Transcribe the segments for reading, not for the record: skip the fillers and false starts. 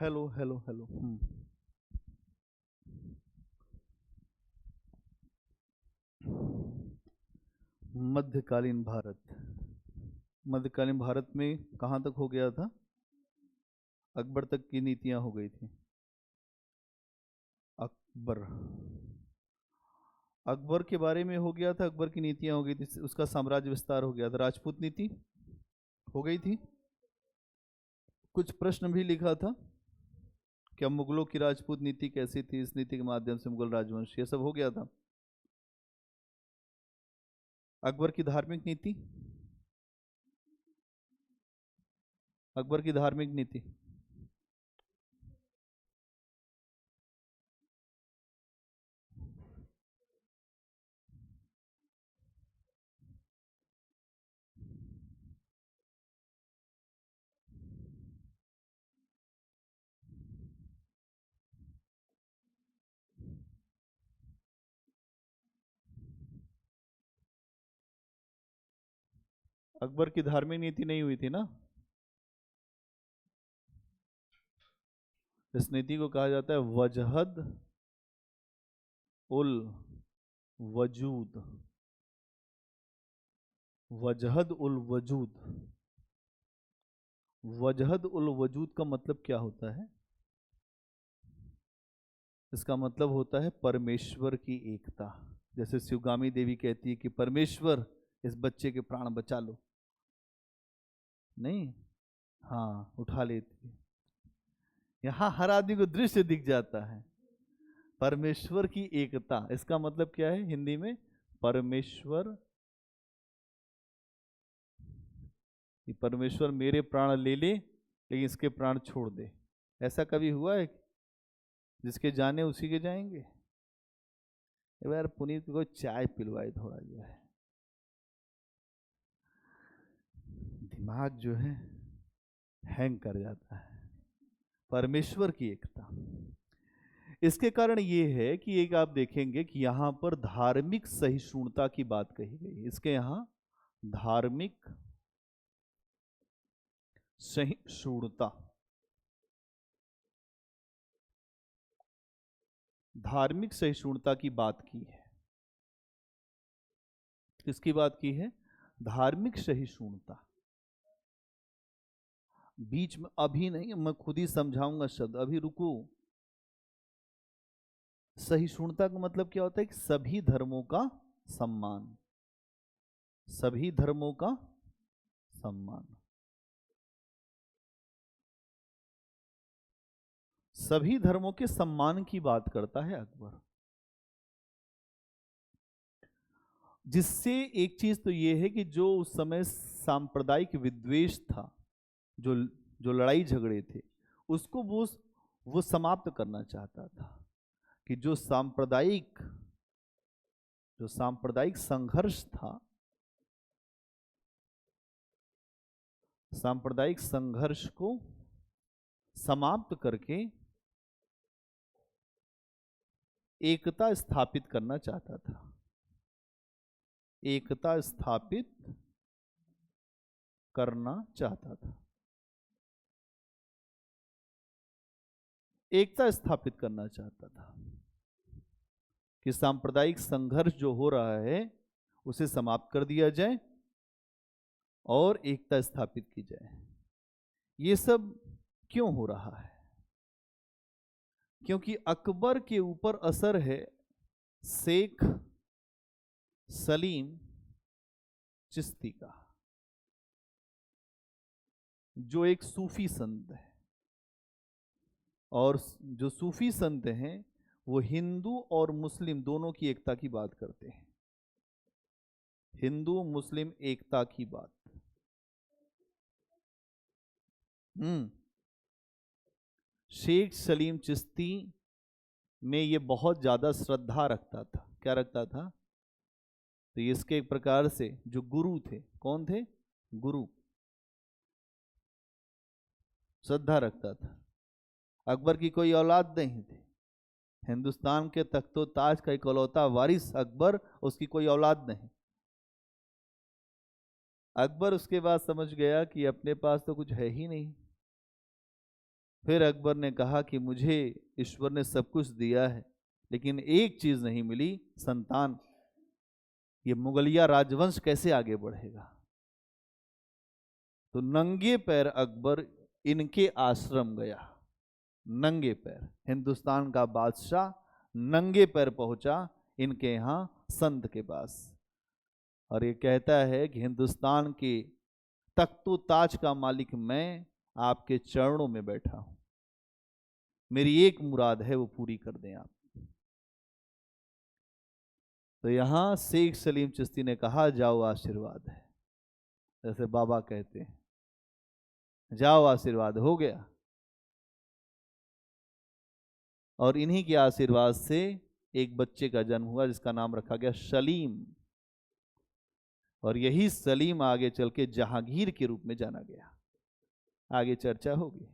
Hello hello hello. मध्यकालीन भारत। मध्यकालीन भारत में कहाँ तक हो गया था? अकबर तक की नीतियां हो गई थी। अकबर। अकबर के बारे में हो गया था, अकबर की नीतियां हो गई थी, उसका साम्राज्य विस्तार हो गया था, राजपूत नीति हो गई थी। कुछ प्रश्न भी लिखा था, क्या मुगलों की राजपूत नीति कैसी थी, इस नीति के माध्यम से मुगल राजवंश, ये सब हो गया था। अकबर की धार्मिक नीति। अकबर की धार्मिक नीति। अकबर की धार्मिक नीति नहीं हुई थी ना। इस नीति को कहा जाता है वजहद उल वजूद। वजहद उल वजूद। वजहद उल वजूद का मतलब क्या होता है? इसका मतलब होता है परमेश्वर की एकता। जैसे शिवगामी देवी कहती है कि परमेश्वर इस बच्चे के प्राण बचा लो, नहीं, हाँ उठा लेती है। यहाँ हर आदमी को दृश्य दिख जाता है परमेश्वर की एकता। इसका मतलब क्या है हिंदी में? परमेश्वर, कि परमेश्वर मेरे प्राण ले ले लेकिन इसके प्राण छोड़ दे। ऐसा कभी हुआ है? जिसके जाने उसी के जाएंगे। एक बार पुनीत को चाय पिलवाई थोड़ा, जो है दिमाग जो है हैंग कर जाता है। परमेश्वर की एकता। इसके कारण ये है कि एक आप देखेंगे कि यहां पर धार्मिक सहिष्णुता की बात कही गई। इसके यहां धार्मिक सहिष्णुता, धार्मिक सहिष्णुता की बात की है। किसकी बात की है? धार्मिक सहिष्णुता। बीच में अभी नहीं, मैं खुद ही समझाऊंगा शब्द, अभी रुको। सहिष्णुता का मतलब क्या होता है? कि सभी धर्मों का सम्मान। सभी धर्मों का सम्मान। सभी धर्मों के सम्मान की बात करता है अकबर। जिससे एक चीज तो यह है कि जो उस समय सांप्रदायिक विद्वेष था, जो जो लड़ाई झगड़े थे, उसको वो समाप्त करना चाहता था। कि जो सांप्रदायिक संघर्ष था, सांप्रदायिक संघर्ष को समाप्त करके एकता स्थापित करना चाहता था। एकता स्थापित करना चाहता था। एकता स्थापित करना चाहता था कि सांप्रदायिक संघर्ष जो हो रहा है उसे समाप्त कर दिया जाए और एकता स्थापित की जाए। ये सब क्यों हो रहा है? क्योंकि अकबर के ऊपर असर है शेख सलीम चिश्ती का, जो एक सूफी संत है। और जो सूफी संत हैं वो हिंदू और मुस्लिम दोनों की एकता की बात करते हैं। हिंदू मुस्लिम एकता की बात। शेख सलीम चिश्ती में ये बहुत ज्यादा श्रद्धा रखता था। क्या रखता था? तो इसके एक प्रकार से जो गुरु थे, कौन थे? गुरु। श्रद्धा रखता था। अकबर की कोई औलाद नहीं थी। हिंदुस्तान के तख्तो ताज का इकलौता वारिस अकबर, उसकी कोई औलाद नहीं। अकबर उसके बाद समझ गया कि अपने पास तो कुछ है ही नहीं, फिर अकबर ने कहा कि मुझे ईश्वर ने सब कुछ दिया है, लेकिन एक चीज नहीं मिली, संतान। ये मुगलिया राजवंश कैसे आगे बढ़ेगा? तो नंगे पैर अकबर इनके आश्रम गया। नंगे पैर हिंदुस्तान का बादशाह नंगे पैर पहुंचा इनके यहाँ संत के पास, और ये कहता है कि हिंदुस्तान के तख्तो ताज का मालिक मैं आपके चरणों में बैठा हूं, मेरी एक मुराद है वो पूरी कर दें आप। तो यहां शेख सलीम चिश्ती ने कहा जाओ आशीर्वाद है, जैसे बाबा कहते हैं जाओ आशीर्वाद हो गया। और इन्हीं के आशीर्वाद से एक बच्चे का जन्म हुआ जिसका नाम रखा गया सलीम, और यही सलीम आगे चल के जहांगीर के रूप में जाना गया। आगे चर्चा होगी।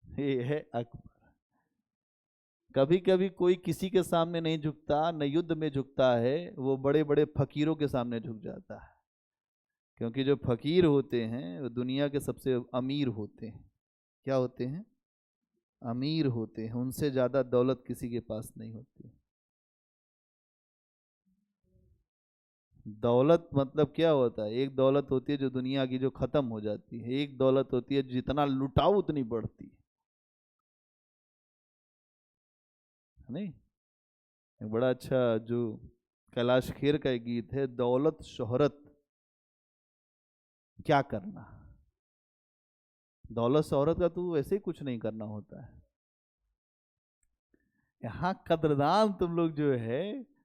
ये है अकबर। कभी कभी कोई किसी के सामने नहीं झुकता, न युद्ध में झुकता है, वो बड़े बड़े फकीरों के सामने झुक जाता है, क्योंकि जो फकीर होते हैं वो दुनिया के सबसे अमीर होते हैं। क्या होते हैं? अमीर होते हैं, उनसे ज्यादा दौलत किसी के पास नहीं होती। दौलत मतलब क्या होता है? एक दौलत होती है जो दुनिया की जो खत्म हो जाती है, एक दौलत होती है जितना लुटाओ उतनी बढ़ती है। नहीं, एक बड़ा अच्छा जो कैलाश खेर का एक गीत है, दौलत शोहरत क्या करना। दौलत शोहरत का तो वैसे ही कुछ नहीं करना होता है। यहाँ कदरदान तुम लोग जो है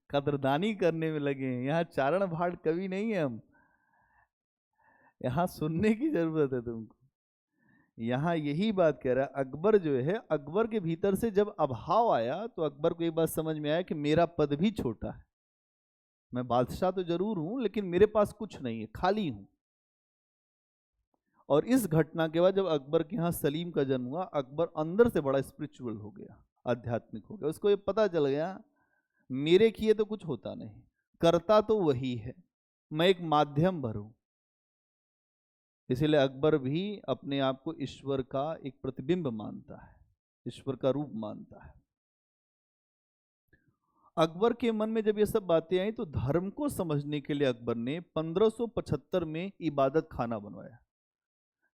कदरदानी करने में लगे हैं। यहाँ चारण भाट कवि नहीं है हम, यहाँ सुनने की जरूरत है तुमको। यहाँ यही बात कह रहा है अकबर जो है, अकबर के भीतर से जब अभाव आया तो अकबर को एक बात समझ में आया कि मेरा पद भी छोटा है, मैं बादशाह तो जरूर हूं लेकिन मेरे पास कुछ नहीं है, खाली हूं। और इस घटना के बाद जब अकबर के यहाँ सलीम का जन्म हुआ, अकबर अंदर से बड़ा स्पिरिचुअल हो गया, आध्यात्मिक हो गया। उसको ये पता चल गया मेरे किए तो कुछ होता नहीं, करता तो वही है, मैं एक माध्यम भर हूं। इसीलिए अकबर भी अपने आप को ईश्वर का एक प्रतिबिंब मानता है, ईश्वर का रूप मानता है। अकबर के मन में जब ये सब बातें आई तो धर्म को समझने के लिए अकबर ने 1575 में इबादत खाना बनवाया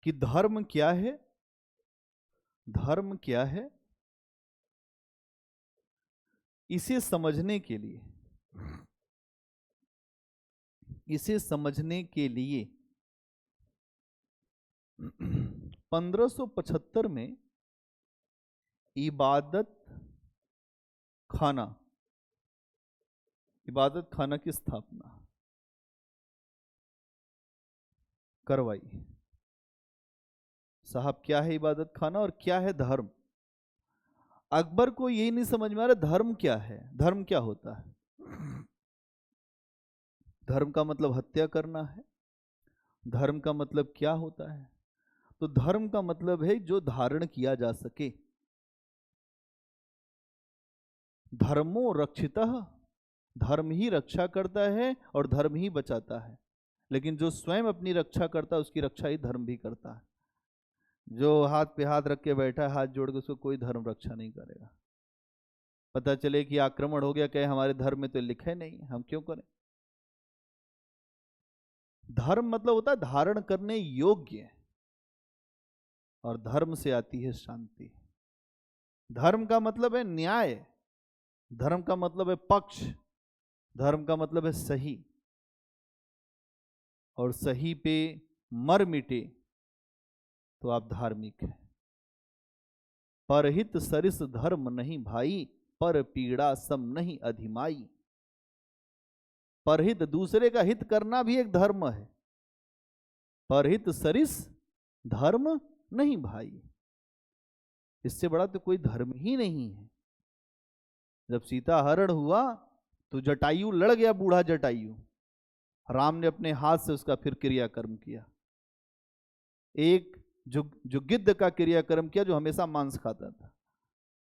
कि धर्म क्या है, धर्म क्या है। इसे समझने के लिए, इसे समझने के लिए 1575 में इबादत खाना की स्थापना करवाई। साहब क्या है इबादत खाना और क्या है धर्म? अकबर को यही नहीं समझ में आ रहा धर्म क्या है, धर्म क्या होता है। धर्म का मतलब हत्या करना है? धर्म का मतलब क्या होता है? तो धर्म का मतलब है जो धारण किया जा सके। धर्मो रक्षितः, धर्म ही रक्षा करता है और धर्म ही बचाता है। लेकिन जो स्वयं अपनी रक्षा करता है उसकी रक्षा ही धर्म भी करता है। जो हाथ पे हाथ रख के बैठा है, हाथ जोड़ के, उसको कोई धर्म रक्षा नहीं करेगा। पता चले कि आक्रमण हो गया, कहे हमारे धर्म में तो लिखा नहीं, हम क्यों करें। धर्म मतलब होता है धारण करने योग्य, और धर्म से आती है शांति। धर्म का मतलब है न्याय, धर्म का मतलब है पक्ष, धर्म का मतलब है सही। और सही पे मर मिटे तो आप धार्मिक हैं। परहित सरिस धर्म नहीं भाई, पर पीड़ा सम नहीं अधिमाई। परहित, दूसरे का हित करना भी एक धर्म है। परहित सरिस धर्म नहीं भाई, इससे बड़ा तो कोई धर्म ही नहीं है। जब सीता हरण हुआ तो जटायु लड़ गया, बूढ़ा जटायु। राम ने अपने हाथ से उसका फिर क्रियाकर्म किया। एक जो गिद्ध का क्रियाकर्म किया जो हमेशा मांस खाता था,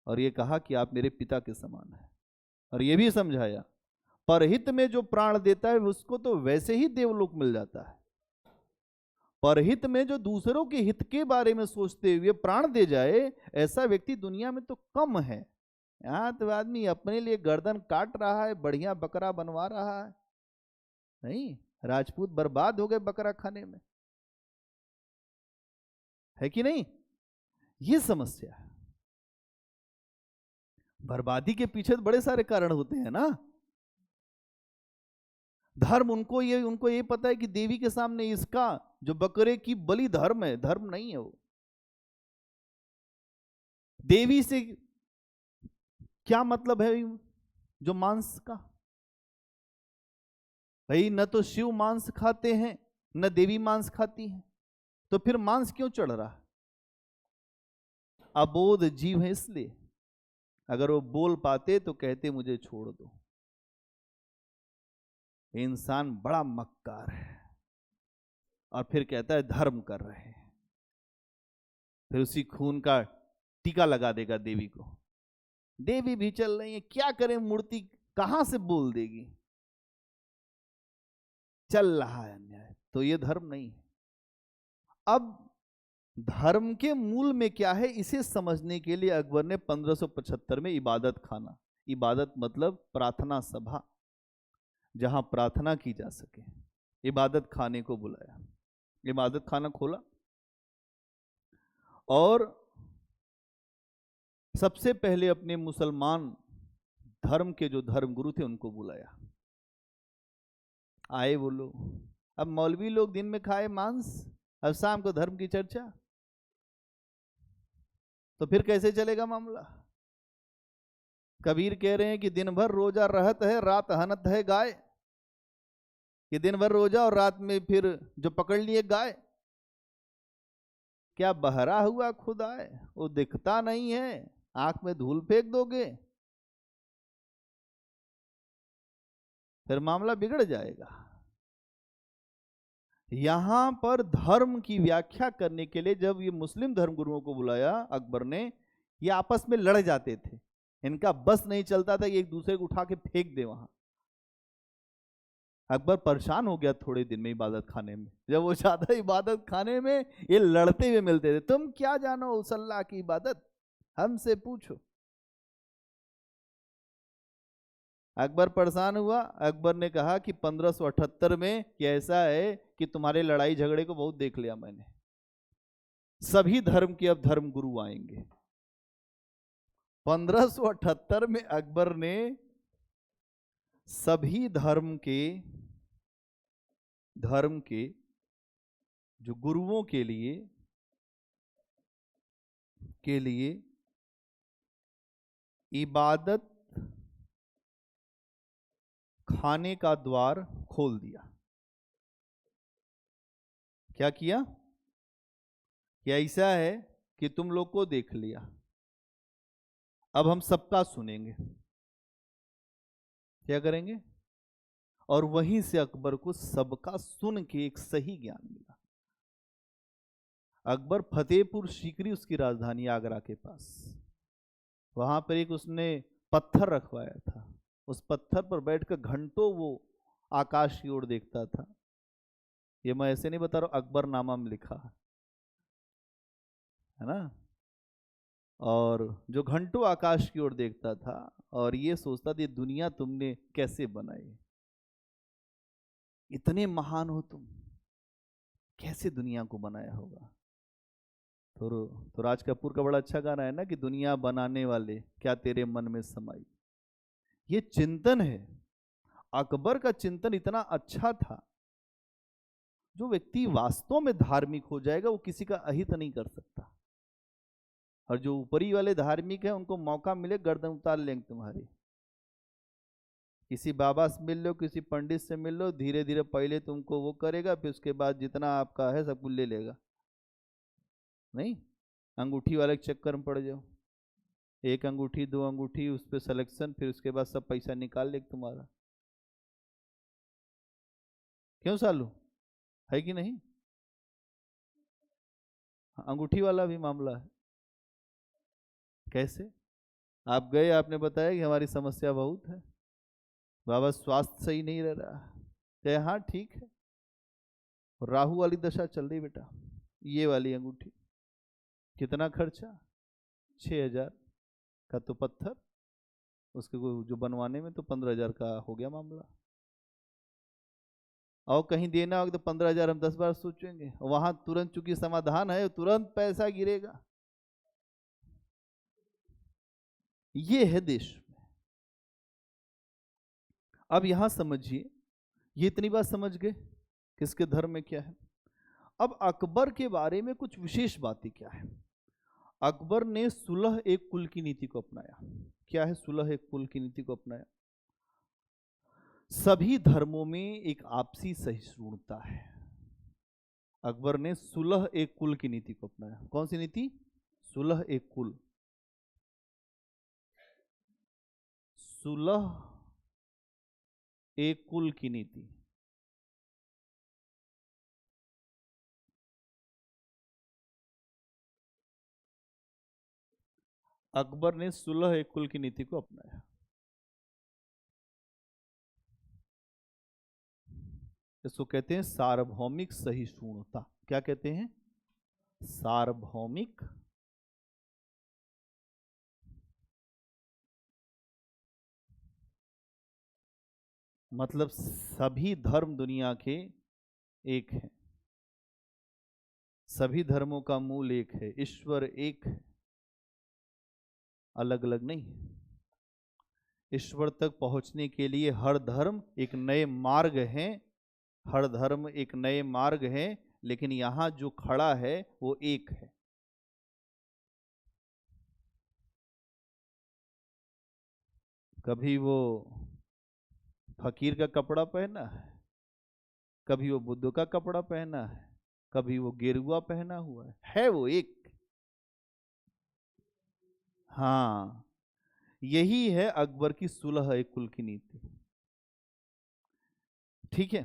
और ये कहा कि आप मेरे पिता के समान हैं। और ये भी समझाया परहित में जो प्राण देता है उसको तो वैसे ही देवलोक मिल जाता है, परहित में जो दूसरों के हित के बारे में सोचते हुए प्राण दे जाए, ऐसा व्यक्ति दुनिया में तो कम है। यहाँ तो आदमी अपने लिए गर्दन काट रहा है, बढ़िया बकरा बनवा रहा है। नहीं, राजपूत बर्बाद हो गए बकरा खाने में, है कि नहीं? ये समस्या है। बर्बादी के पीछे तो बड़े सारे कारण होते हैं ना। धर्म उनको ये पता है कि देवी के सामने इसका जो बकरे की बलि धर्म है, धर्म नहीं है वो। देवी से क्या मतलब है जो मांस का? भाई न तो शिव मांस खाते हैं, न देवी मांस खाती है, तो फिर मांस क्यों चढ़ रहा है? अबोध जीव है इसलिए। अगर वो बोल पाते तो कहते मुझे छोड़ दो। इंसान बड़ा मक्कार है, और फिर कहता है धर्म कर रहे हैं, फिर उसी खून का टीका लगा देगा देवी को। देवी भी चल रही है, क्या करें, मूर्ति कहां से बोल देगी? चल रहा है अन्याय, तो ये धर्म नहीं है। अब धर्म के मूल में क्या है, इसे समझने के लिए अकबर ने 1575 में इबादत खाना, इबादत मतलब प्रार्थना सभा, जहां प्रार्थना की जा सके, इबादत खाने को बुलाया। इबादत खाना खोला और सबसे पहले अपने मुसलमान धर्म के जो धर्मगुरु थे उनको बुलाया। आए वो लोग। अब मौलवी लोग दिन में खाए मांस, अब शाम को धर्म की चर्चा, तो फिर कैसे चलेगा मामला? कबीर कह रहे हैं कि दिन भर रोजा रहत है, रात हनत है गाय। कि दिन भर रोजा और रात में फिर जो पकड़ लिए गाय। क्या बहरा हुआ खुदा है, वो दिखता नहीं है, आंख में धूल फेंक दोगे फिर मामला बिगड़ जाएगा। यहां पर धर्म की व्याख्या करने के लिए जब ये मुस्लिम धर्मगुरुओं को बुलाया अकबर ने, ये आपस में लड़ जाते थे, इनका बस नहीं चलता था कि एक दूसरे को उठा के फेंक दे वहां। अकबर परेशान हो गया थोड़े दिन में इबादत खाने में, जब वो ज्यादा इबादत खाने में ये लड़ते हुए मिलते थे। तुम क्या जानो उस अल्लाह की इबादत, हमसे पूछो। अकबर परेशान हुआ। अकबर ने कहा कि 1578 में कि ऐसा है कि तुम्हारे लड़ाई झगड़े को बहुत देख लिया मैंने, सभी धर्म के अब धर्म गुरु आएंगे। 1578 में अकबर ने सभी धर्म के जो गुरुओं के लिए इबादत खाने का द्वार खोल दिया। क्या किया? क्या ऐसा है कि तुम लोग को देख लिया, अब हम सबका सुनेंगे। क्या करेंगे? और वहीं से अकबर को सबका सुन के एक सही ज्ञान मिला। अकबर फतेहपुर सीकरी उसकी राजधानी आगरा के पास, वहां पर एक उसने पत्थर रखवाया था। उस पत्थर पर बैठकर घंटों वो आकाश की ओर देखता था। ये मैं ऐसे नहीं बता रहा, अकबर नामा में लिखा है ना। और जो घंटों आकाश की ओर देखता था और ये सोचता था ये दुनिया तुमने कैसे बनाई, इतने महान हो तुम, कैसे दुनिया को बनाया होगा। तो राज कपूर का बड़ा अच्छा गाना है ना कि दुनिया बनाने वाले क्या तेरे मन में समाई। ये चिंतन है। अकबर का चिंतन इतना अच्छा था, जो व्यक्ति वास्तव में धार्मिक हो जाएगा वो किसी का अहित नहीं कर सकता। और जो ऊपरी वाले धार्मिक है उनको मौका मिले गर्दन उतार लेंगे तुम्हारी। किसी बाबा से मिल लो, किसी पंडित से मिल लो, धीरे धीरे पहले तुमको वो करेगा, फिर उसके बाद जितना आपका है सब कुछ ले लेगा। नहीं, अंगूठी वाले के चक्कर में पड़ जाओ, एक अंगूठी दो अंगूठी उस पर सिलेक्शन, फिर उसके बाद सब पैसा निकाल ले तुम्हारा। क्यों सालू, है कि नहीं? अंगूठी वाला भी मामला है। कैसे? आप गए, आपने बताया कि हमारी समस्या बहुत है, बाबा स्वास्थ्य सही नहीं रह रहा, हाँ ठीक है, राहु वाली दशा चल रही बेटा, ये वाली अंगूठी, कितना खर्चा? 6,000 का तो पत्थर, उसके को जो बनवाने में तो 15,000 का हो गया मामला। और कहीं देना होगा तो 15,000 हम 10 बार सोचेंगे, वहां तुरंत चूंकि समाधान है तुरंत पैसा गिरेगा। ये है देश में। अब यहां समझिए, ये इतनी बात समझ गए किसके धर्म में क्या है। अब अकबर के बारे में कुछ विशेष बातें क्या है। अकबर ने सुलह एक कुल की नीति को अपनाया। क्या है सुलह एक कुल की नीति को अपनाया? सभी धर्मों में एक आपसी सहिष्णुता है। अकबर ने सुलह एक कुल की नीति को अपनाया। कौन सी नीति? सुलह एक कुल। सुलह एक कुल की नीति। अकबर ने सुलह एक कुल की नीति को अपनाया। इसको कहते हैं सार्वभौमिक सहिष्णुता। क्या कहते हैं? सार्वभौमिक मतलब सभी धर्म दुनिया के एक हैं। सभी धर्मों का मूल एक है, ईश्वर एक है, अलग अलग नहीं। ईश्वर तक पहुंचने के लिए हर धर्म एक नए मार्ग है, हर धर्म एक नए मार्ग है, लेकिन यहां जो खड़ा है वो एक है। कभी वो फकीर का कपड़ा पहना है, कभी वो बुद्ध का कपड़ा पहना है, कभी वो गेरुआ पहना हुआ है वो एक। हाँ, यही है अकबर की सुलह एक कुल की नीति। ठीक है।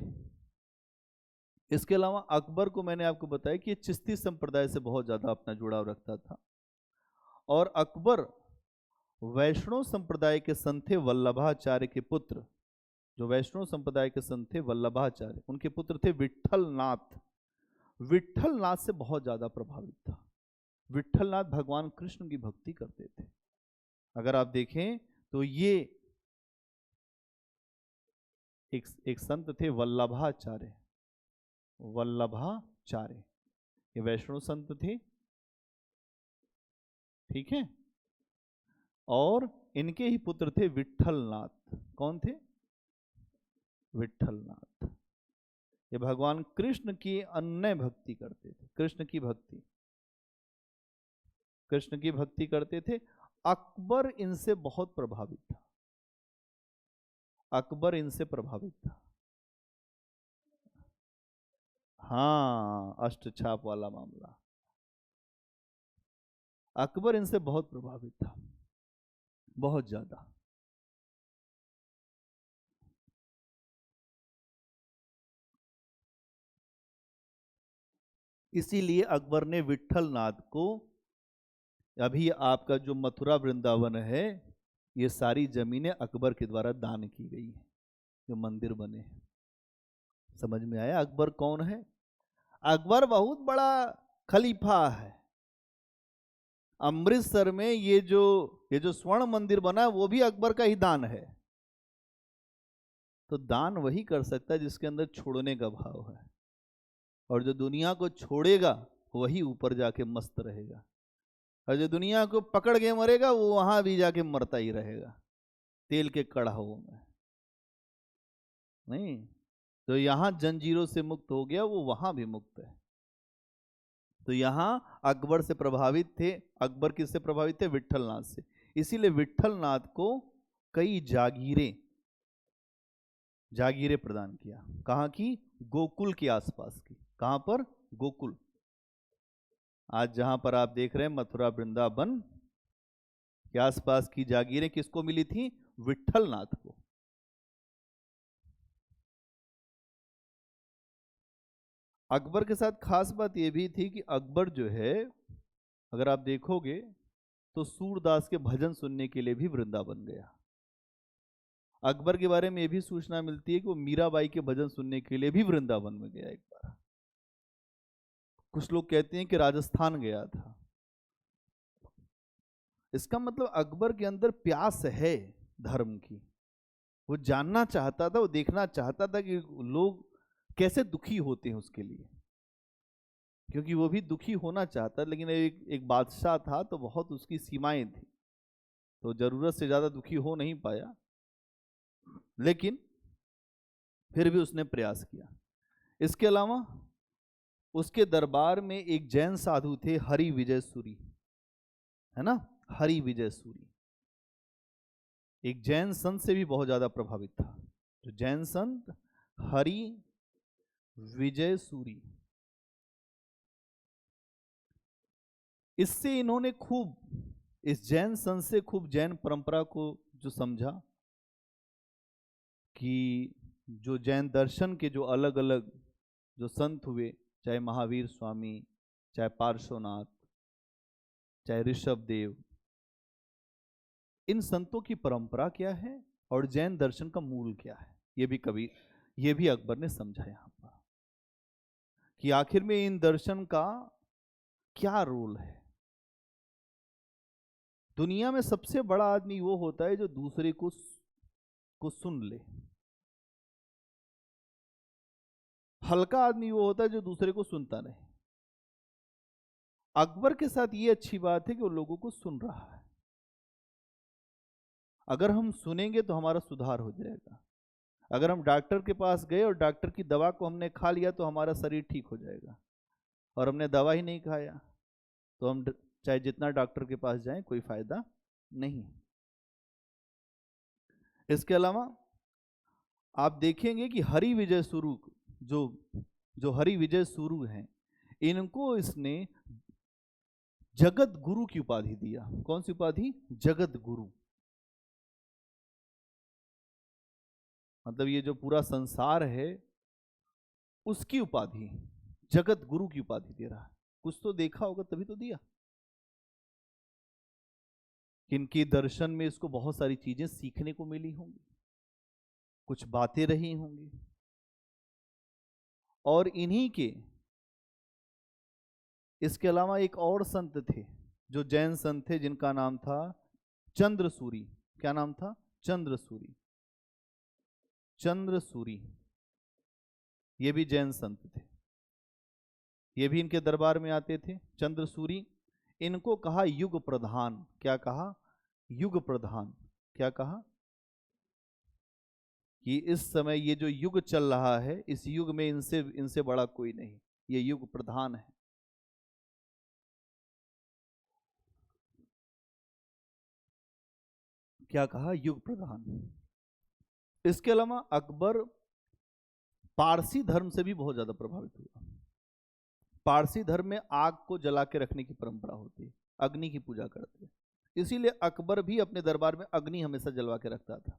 इसके अलावा अकबर को मैंने आपको बताया कि चिश्ती संप्रदाय से बहुत ज्यादा अपना जुड़ाव रखता था, और अकबर वैष्णव संप्रदाय के संत थे वल्लभाचार्य के पुत्र। जो वैष्णव संप्रदाय के संत थे वल्लभाचार्य, उनके पुत्र थे विट्ठलनाथ। विट्ठलनाथ से बहुत ज्यादा प्रभावित था। विट्ठलनाथ भगवान कृष्ण की भक्ति करते थे। अगर आप देखें तो ये एक संत थे वल्लभाचार्य। वल्लभाचार्य ये वैष्णव संत थे, ठीक है। और इनके ही पुत्र थे विट्ठलनाथ। कौन थे? विट्ठलनाथ। ये भगवान कृष्ण की अन्य भक्ति करते थे, कृष्ण की भक्ति, कृष्ण की भक्ति करते थे। अकबर इनसे बहुत प्रभावित था। अकबर इनसे प्रभावित था। हाँ, अष्टछाप वाला मामला, अकबर इनसे बहुत प्रभावित था, बहुत ज्यादा। इसीलिए अकबर ने विट्ठलनाथ को, अभी आपका जो मथुरा वृंदावन है, ये सारी जमीनें अकबर के द्वारा दान की गई हैं, जो मंदिर बने हैं। समझ में आया अकबर कौन है? अकबर बहुत बड़ा खलीफा है। अमृतसर में ये जो स्वर्ण मंदिर बना वो भी अकबर का ही दान है। तो दान वही कर सकता है जिसके अंदर छोड़ने का भाव है, और जो दुनिया को छोड़ेगा वही ऊपर जाके मस्त रहेगा, और जो दुनिया को पकड़ के मरेगा वो वहां भी जाके मरता ही रहेगा, तेल के कड़ाहों में। नहीं, तो यहां जंजीरों से मुक्त हो गया वो वहां भी मुक्त है। तो यहां अकबर से प्रभावित थे। अकबर किससे प्रभावित थे? विट्ठलनाथ से। इसीलिए विट्ठलनाथ को कई जागीरें प्रदान किया। कहां की? गोकुल के आसपास की। कहां पर? गोकुल। आज जहां पर आप देख रहे हैं मथुरा वृंदावन के आसपास की जागीरें किसको मिली थी? विट्ठलनाथ को। अकबर के साथ खास बात यह भी थी कि अकबर जो है, अगर आप देखोगे तो सूरदास के भजन सुनने के लिए भी वृंदावन गया। अकबर के बारे में यह भी सूचना मिलती है कि वो मीराबाई के भजन सुनने के लिए भी वृंदावन में गया एक बार। कुछ लोग कहते हैं कि राजस्थान गया था। इसका मतलब अकबर के अंदर प्यास है धर्म की, वो जानना चाहता था, वो देखना चाहता था कि लोग कैसे दुखी होते हैं उसके लिए, क्योंकि वो भी दुखी होना चाहता, लेकिन एक बादशाह था तो बहुत उसकी सीमाएं थी, तो जरूरत से ज्यादा दुखी हो नहीं पाया, लेकिन फिर भी उसने प्रयास किया। इसके अलावा उसके दरबार में एक जैन साधु थे, हरि विजय सूरी, है ना, हरि विजय सूरी, एक जैन संत से भी बहुत ज्यादा प्रभावित था। तो जैन संत हरि विजय सूरी, इससे इन्होंने खूब, इस जैन संत से खूब जैन परंपरा को जो समझा कि जो जैन दर्शन के जो अलग अलग जो संत हुए, चाहे महावीर स्वामी, चाहे पार्श्वनाथ, चाहे ऋषभ देव, इन संतों की परंपरा क्या है और जैन दर्शन का मूल क्या है, ये भी अकबर ने समझा यहां पर कि आखिर में इन दर्शन का क्या रोल है। दुनिया में सबसे बड़ा आदमी वो होता है जो दूसरे को सुन ले, हल्का आदमी वो होता है जो दूसरे को सुनता नहीं। अकबर के साथ ये अच्छी बात है कि वो लोगों को सुन रहा है। अगर हम सुनेंगे तो हमारा सुधार हो जाएगा। अगर हम डॉक्टर के पास गए और डॉक्टर की दवा को हमने खा लिया तो हमारा शरीर ठीक हो जाएगा, और हमने दवा ही नहीं खाया तो हम चाहे जितना डॉक्टर के पास जाएं कोई फायदा नहीं। इसके अलावा आप देखेंगे कि हरि विजय सुरु जो हरि विजय सुरु हैं, इनको इसने जगत गुरु की उपाधि दिया। कौन सी उपाधि? जगत गुरु। मतलब ये जो पूरा संसार है उसकी उपाधि, जगत गुरु की उपाधि दे रहा है। कुछ तो देखा होगा तभी तो दिया। इनके दर्शन में इसको बहुत सारी चीजें सीखने को मिली होंगी, कुछ बातें रही होंगी, और इन्हीं के इसके अलावा एक और संत थे जो जैन संत थे, जिनका नाम था चंद्रसूरी। क्या नाम था? चंद्रसूरी। चंद्रसूरी ये भी जैन संत थे, ये भी इनके दरबार में आते थे। चंद्रसूरी, इनको कहा युग प्रधान। क्या कहा? युग प्रधान। क्या कहा? कि इस समय ये जो युग चल रहा है, इस युग में इनसे बड़ा कोई नहीं, ये युग प्रधान है। क्या कहा? युग प्रधान। इसके अलावा अकबर पारसी धर्म से भी बहुत ज्यादा प्रभावित हुआ। पारसी धर्म में आग को जला के रखने की परंपरा होती है, अग्नि की पूजा करते हैं, इसीलिए अकबर भी अपने दरबार में अग्नि हमेशा जलवा के रखता था।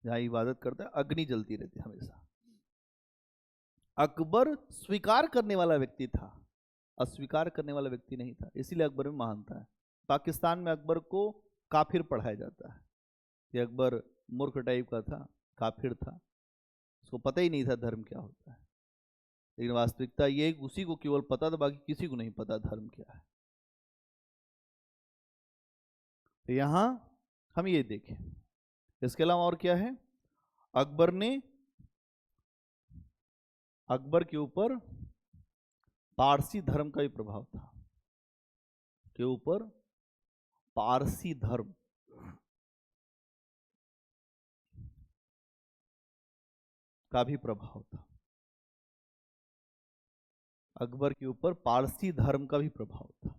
जहां इबादत करता है अग्नि जलती रहती हमेशा। अकबर स्वीकार करने वाला व्यक्ति था, अस्वीकार करने वाला व्यक्ति नहीं था, इसीलिए अकबर में महानता है। पाकिस्तान में अकबर को काफिर पढ़ाया जाता है कि अकबर मूर्ख टाइप का था, काफिर था, उसको पता ही नहीं था धर्म क्या होता है। लेकिन वास्तविकता ये उसी को केवल पता था, बाकी किसी को नहीं पता धर्म क्या है। तो यहां हम ये देखें। इसके अलावा और क्या है? अकबर के ऊपर पारसी धर्म का भी प्रभाव था, के ऊपर पारसी धर्म का भी प्रभाव था। अकबर के ऊपर पारसी धर्म का भी प्रभाव था।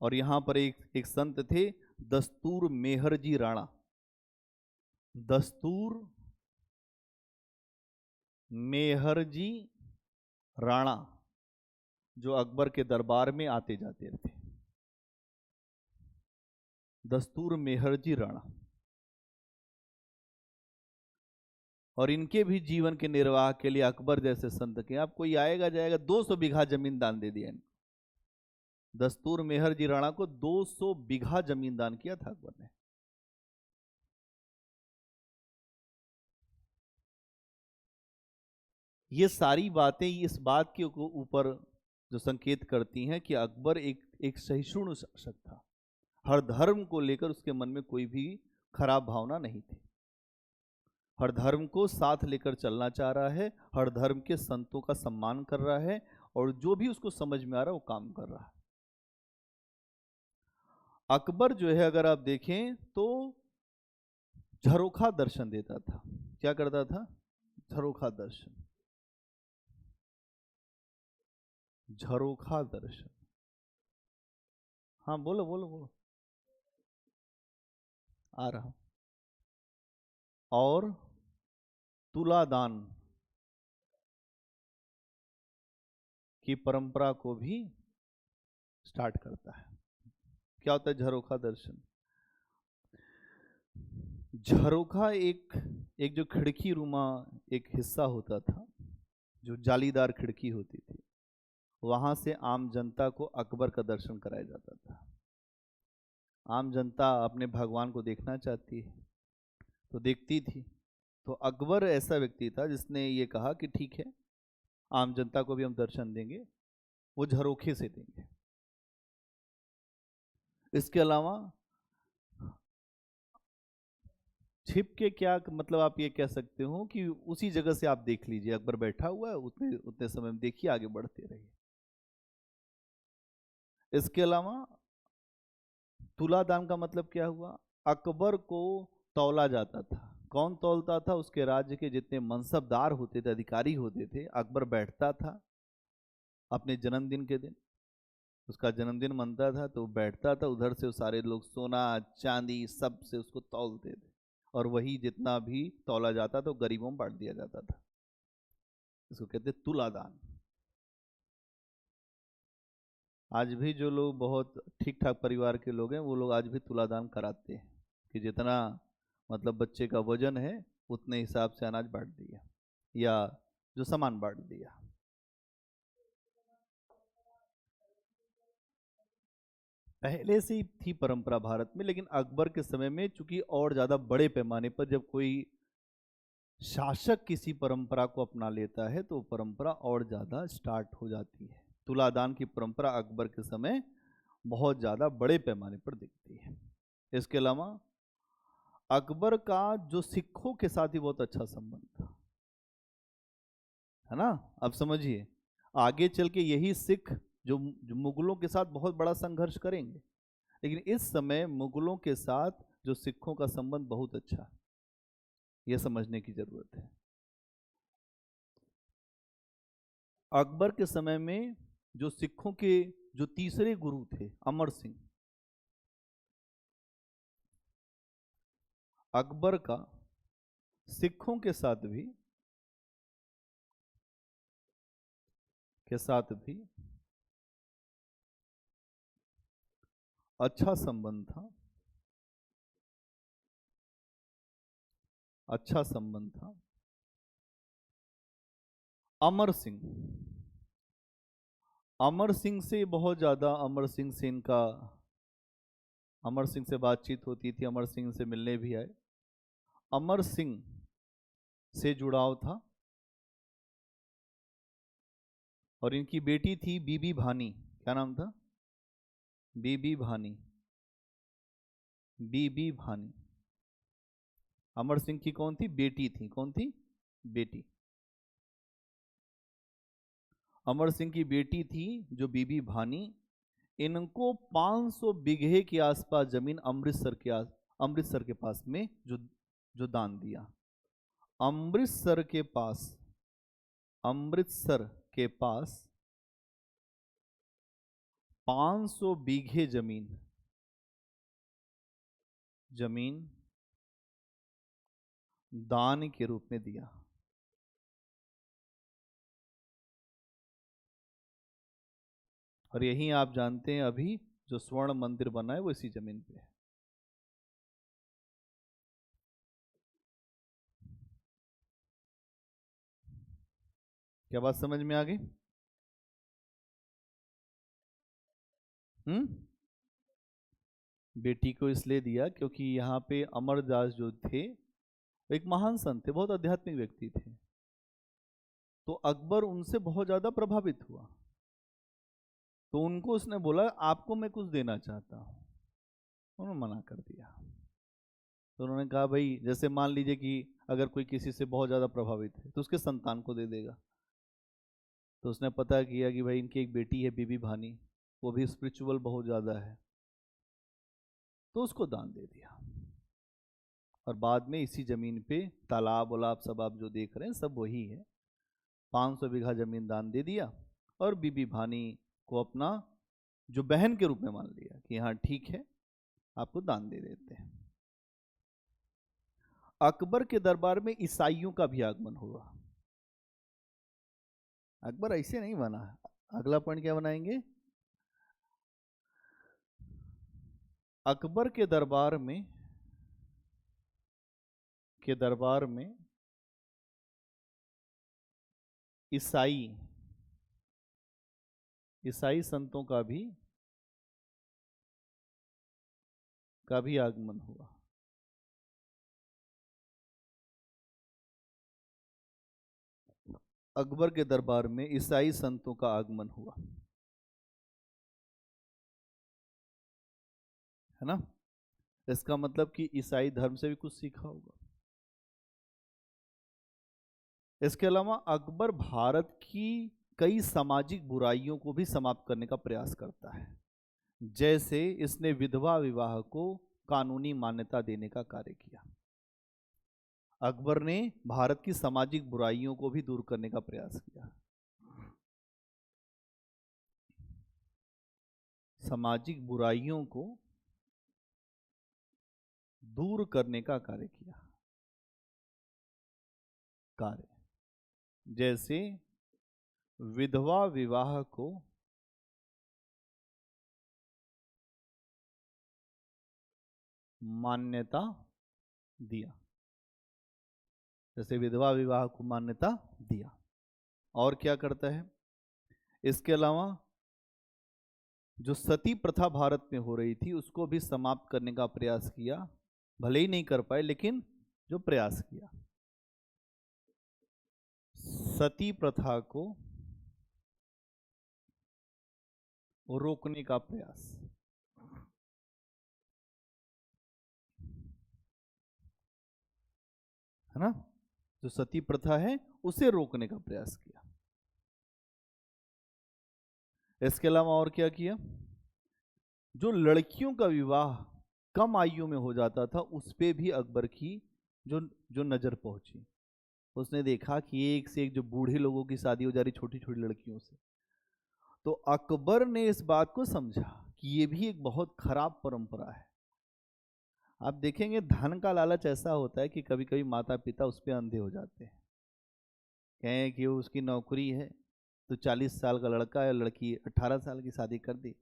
और यहां पर एक संत थे, दस्तूर मेहरजी राणा। दस्तूर मेहरजी राणा, जो अकबर के दरबार में आते जाते थे। दस्तूर मेहरजी राणा, और इनके भी जीवन के निर्वाह के लिए अकबर जैसे संत के, आप कोई आएगा जाएगा, 200 बीघा जमीन दान दे दिया इनको। दस्तूर मेहरजी राणा को 200 बीघा जमीन दान किया था अकबर ने। ये सारी बातें इस बात के ऊपर जो संकेत करती हैं कि अकबर एक सहिष्णु शासक था। हर धर्म को लेकर उसके मन में कोई भी खराब भावना नहीं थी। हर धर्म को साथ लेकर चलना चाह रहा है, हर धर्म के संतों का सम्मान कर रहा है, और जो भी उसको समझ में आ रहा है वो काम कर रहा है। अकबर जो है अगर आप देखें तो झरोखा दर्शन देता था। क्या करता था? झरोखा दर्शन। झरोखा दर्शन। हाँ बोलो बोलो बोलो। आ रहा हूं। और तुलादान की परंपरा को भी स्टार्ट करता है। क्या होता है झरोखा दर्शन? झरोखा एक जो खिड़की रुमा एक हिस्सा होता था, जो जालीदार खिड़की होती थी, वहां से आम जनता को अकबर का दर्शन कराया जाता था। आम जनता अपने भगवान को देखना चाहती है तो देखती थी। तो अकबर ऐसा व्यक्ति था जिसने ये कहा कि ठीक है, आम जनता को भी हम दर्शन देंगे, वो झरोखे से देंगे। इसके अलावा छिप के क्या मतलब, आप ये कह सकते हो कि उसी जगह से आप देख लीजिए, अकबर बैठा हुआ है, उतने उतने समय में देखिए, आगे बढ़ते रहिए। इसके अलावा तुलादान का मतलब क्या हुआ? अकबर को तौला जाता था। कौन तौलता था? उसके राज्य के जितने मनसबदार होते थे, अधिकारी होते थे, अकबर बैठता था अपने जन्मदिन के दिन, उसका जन्मदिन मनता था तो बैठता था, उधर से सारे लोग सोना चांदी सब से उसको तौलते थे, और वही जितना भी तौला जाता था गरीबों में बांट दिया जाता था। इसको कहते तुलादान। आज भी जो लोग बहुत ठीक ठाक परिवार के लोग हैं वो लोग आज भी तुलादान कराते हैं कि जितना मतलब बच्चे का वजन है उतने हिसाब से अनाज बांट दिया या जो सामान बांट दिया। पहले से ही थी परंपरा भारत में, लेकिन अकबर के समय में चूंकि और ज्यादा बड़े पैमाने पर जब कोई शासक किसी परंपरा को अपना लेता है तो परंपरा और ज्यादा स्टार्ट हो जाती है। तुलादान की परंपरा अकबर के समय बहुत ज्यादा बड़े पैमाने पर दिखती है। इसके अलावा अकबर का जो सिखों के साथ ही बहुत अच्छा संबंध था, है ना? अब समझिए, आगे चल के यही सिख जो मुगलों के साथ बहुत बड़ा संघर्ष करेंगे, लेकिन इस समय मुगलों के साथ जो सिखों का संबंध बहुत अच्छा, यह समझने की जरूरत है। अकबर के समय में जो सिखों के जो तीसरे गुरु थे अमर सिंह, अकबर का सिखों के साथ भी अच्छा संबंध था। अच्छा संबंध था। अमर सिंह से बहुत ज्यादा, अमर सिंह से बातचीत होती थी, अमर सिंह से मिलने भी आए। अमर सिंह से जुड़ाव था, और इनकी बेटी थी बीबी भानी। क्या नाम था? बीबी भानी। बीबी भानी अमर सिंह की कौन थी? बेटी थी। कौन थी? बेटी। अमर सिंह की बेटी थी जो बीबी भानी। इनको 500 बीघे के आसपास जमीन अमृतसर के पास में जो दान दिया। अमृतसर के पास 500 बीघे जमीन दान के रूप में दिया। और यही आप जानते हैं अभी जो स्वर्ण मंदिर बना है वो इसी जमीन पे है। क्या बात समझ में आ गई? बेटी को इसलिए दिया क्योंकि यहाँ पे अमरदास जो थे एक महान संत थे, बहुत आध्यात्मिक व्यक्ति थे। तो अकबर उनसे बहुत ज्यादा प्रभावित हुआ, तो उनको उसने बोला आपको मैं कुछ देना चाहता हूं। उन्होंने मना कर दिया। तो उन्होंने कहा भाई जैसे मान लीजिए कि अगर कोई किसी से बहुत ज्यादा प्रभावित है तो उसके संतान को दे देगा। तो उसने पता किया कि भाई इनकी एक बेटी है बीबी भानी, वो भी स्पिरिचुअल बहुत ज्यादा है, तो उसको दान दे दिया। और बाद में इसी जमीन पे तालाब वलाब सब आप जो देख रहे हैं सब वही है। 500 बीघा जमीन दान दे दिया और बीबी भानी को अपना जो बहन के रूप में मान लिया कि हाँ ठीक है आपको दान दे देते हैं। अकबर के दरबार में ईसाइयों का भी आगमन हुआ। अकबर ऐसे नहीं बना। अगला पॉइंट क्या बनाएंगे? अकबर के दरबार में ईसाई संतों का भी आगमन हुआ। अकबर के दरबार में ईसाई संतों का आगमन हुआ, है ना। इसका मतलब कि ईसाई धर्म से भी कुछ सीखा होगा। इसके अलावा अकबर भारत की कई सामाजिक बुराइयों को भी समाप्त करने का प्रयास करता है। जैसे इसने विधवा विवाह को कानूनी मान्यता देने का कार्य किया। अकबर ने भारत की सामाजिक बुराइयों को भी दूर करने का प्रयास किया। सामाजिक बुराइयों को दूर करने का कार्य किया। जैसे विधवा विवाह को मान्यता दिया। और क्या करता है? इसके अलावा जो सती प्रथा भारत में हो रही थी उसको भी समाप्त करने का प्रयास किया। भले ही नहीं कर पाए लेकिन जो प्रयास किया, सती प्रथा को रोकने का प्रयास। है ना, जो सती प्रथा है उसे रोकने का प्रयास किया। इसके अलावा और क्या किया? जो लड़कियों का विवाह कम आयु में हो जाता था उस पे भी अकबर की जो नजर पहुंची। उसने देखा कि एक से एक जो बूढ़े लोगों की शादी हो जा रही छोटी छोटी लड़कियों से, तो अकबर ने इस बात को समझा कि ये भी एक बहुत खराब परंपरा है। आप देखेंगे धन का लालच ऐसा होता है कि कभी कभी माता पिता उस पर अंधे हो जाते हैं। कहें कि उसकी नौकरी है तो 40 साल का लड़का है, लड़की 18 साल की शादी कर दी।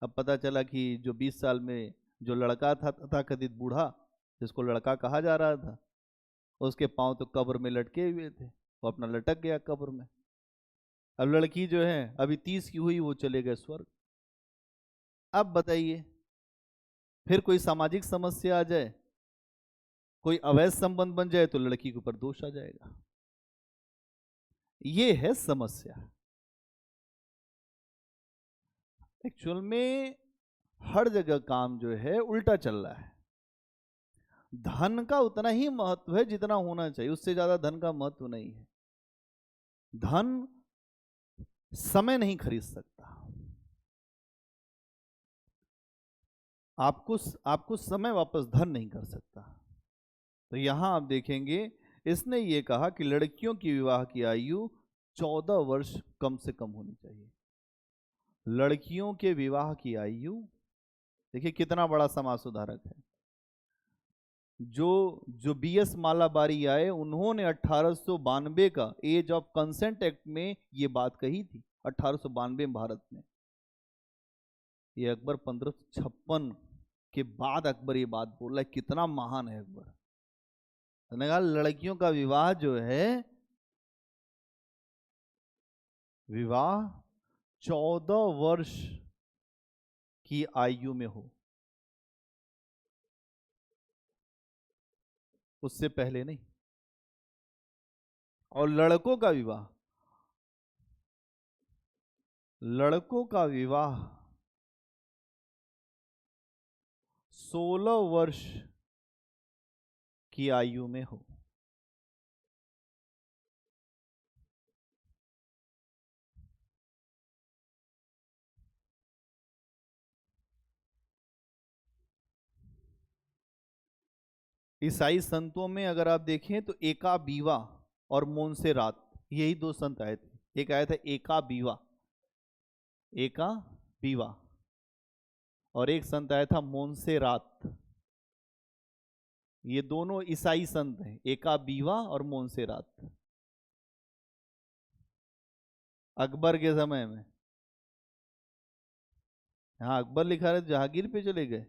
अब पता चला कि जो 20 साल में जो लड़का था तथाकथित बूढ़ा जिसको लड़का कहा जा रहा था, उसके पांव तो कब्र में लटके हुए थे, वो अपना लटक गया कब्र में। अब लड़की जो है अभी 30 की हुई, वो चले गए स्वर्ग। अब बताइए, फिर कोई सामाजिक समस्या आ जाए, कोई अवैध संबंध बन जाए तो लड़की के ऊपर दोष आ जाएगा। ये है समस्या। एक्चुअल में हर जगह काम जो है उल्टा चल रहा है। धन का उतना ही महत्व है जितना होना चाहिए, उससे ज्यादा धन का महत्व नहीं है। धन समय नहीं खरीद सकता। आपको समय वापस धन नहीं कर सकता। तो यहां आप देखेंगे इसने ये कहा कि लड़कियों की विवाह की आयु 14 वर्ष कम से कम होनी चाहिए। लड़कियों के विवाह की आयु, देखिए कितना बड़ा समाज सुधारक है। जो बीएस मालाबारी आए उन्होंने 1892 का एज ऑफ कंसेंट एक्ट में ये बात कही थी। 1892 में भारत में, ये अकबर 1556 के बाद अकबर ये बात बोल रहा है। कितना महान है अकबर। मैंने कहा लड़कियों का विवाह जो है, विवाह 14 वर्ष की आयु में हो, उससे पहले नहीं। और लड़कों का विवाह लड़कों का विवाह 16 वर्ष की आयु में हो। ईसाई संतों में अगर आप देखें तो एका बीवा और मोंसेरात, यही दो संत आए थे। एक आया था एका बीवा, एका बीवा, और एक संत आया था मोंसेरात। ये दोनों ईसाई संत हैं, एका बीवा और मोंसेरात। अकबर के समय में, हाँ अकबर लिखा रहे जहांगीर पे चले गए।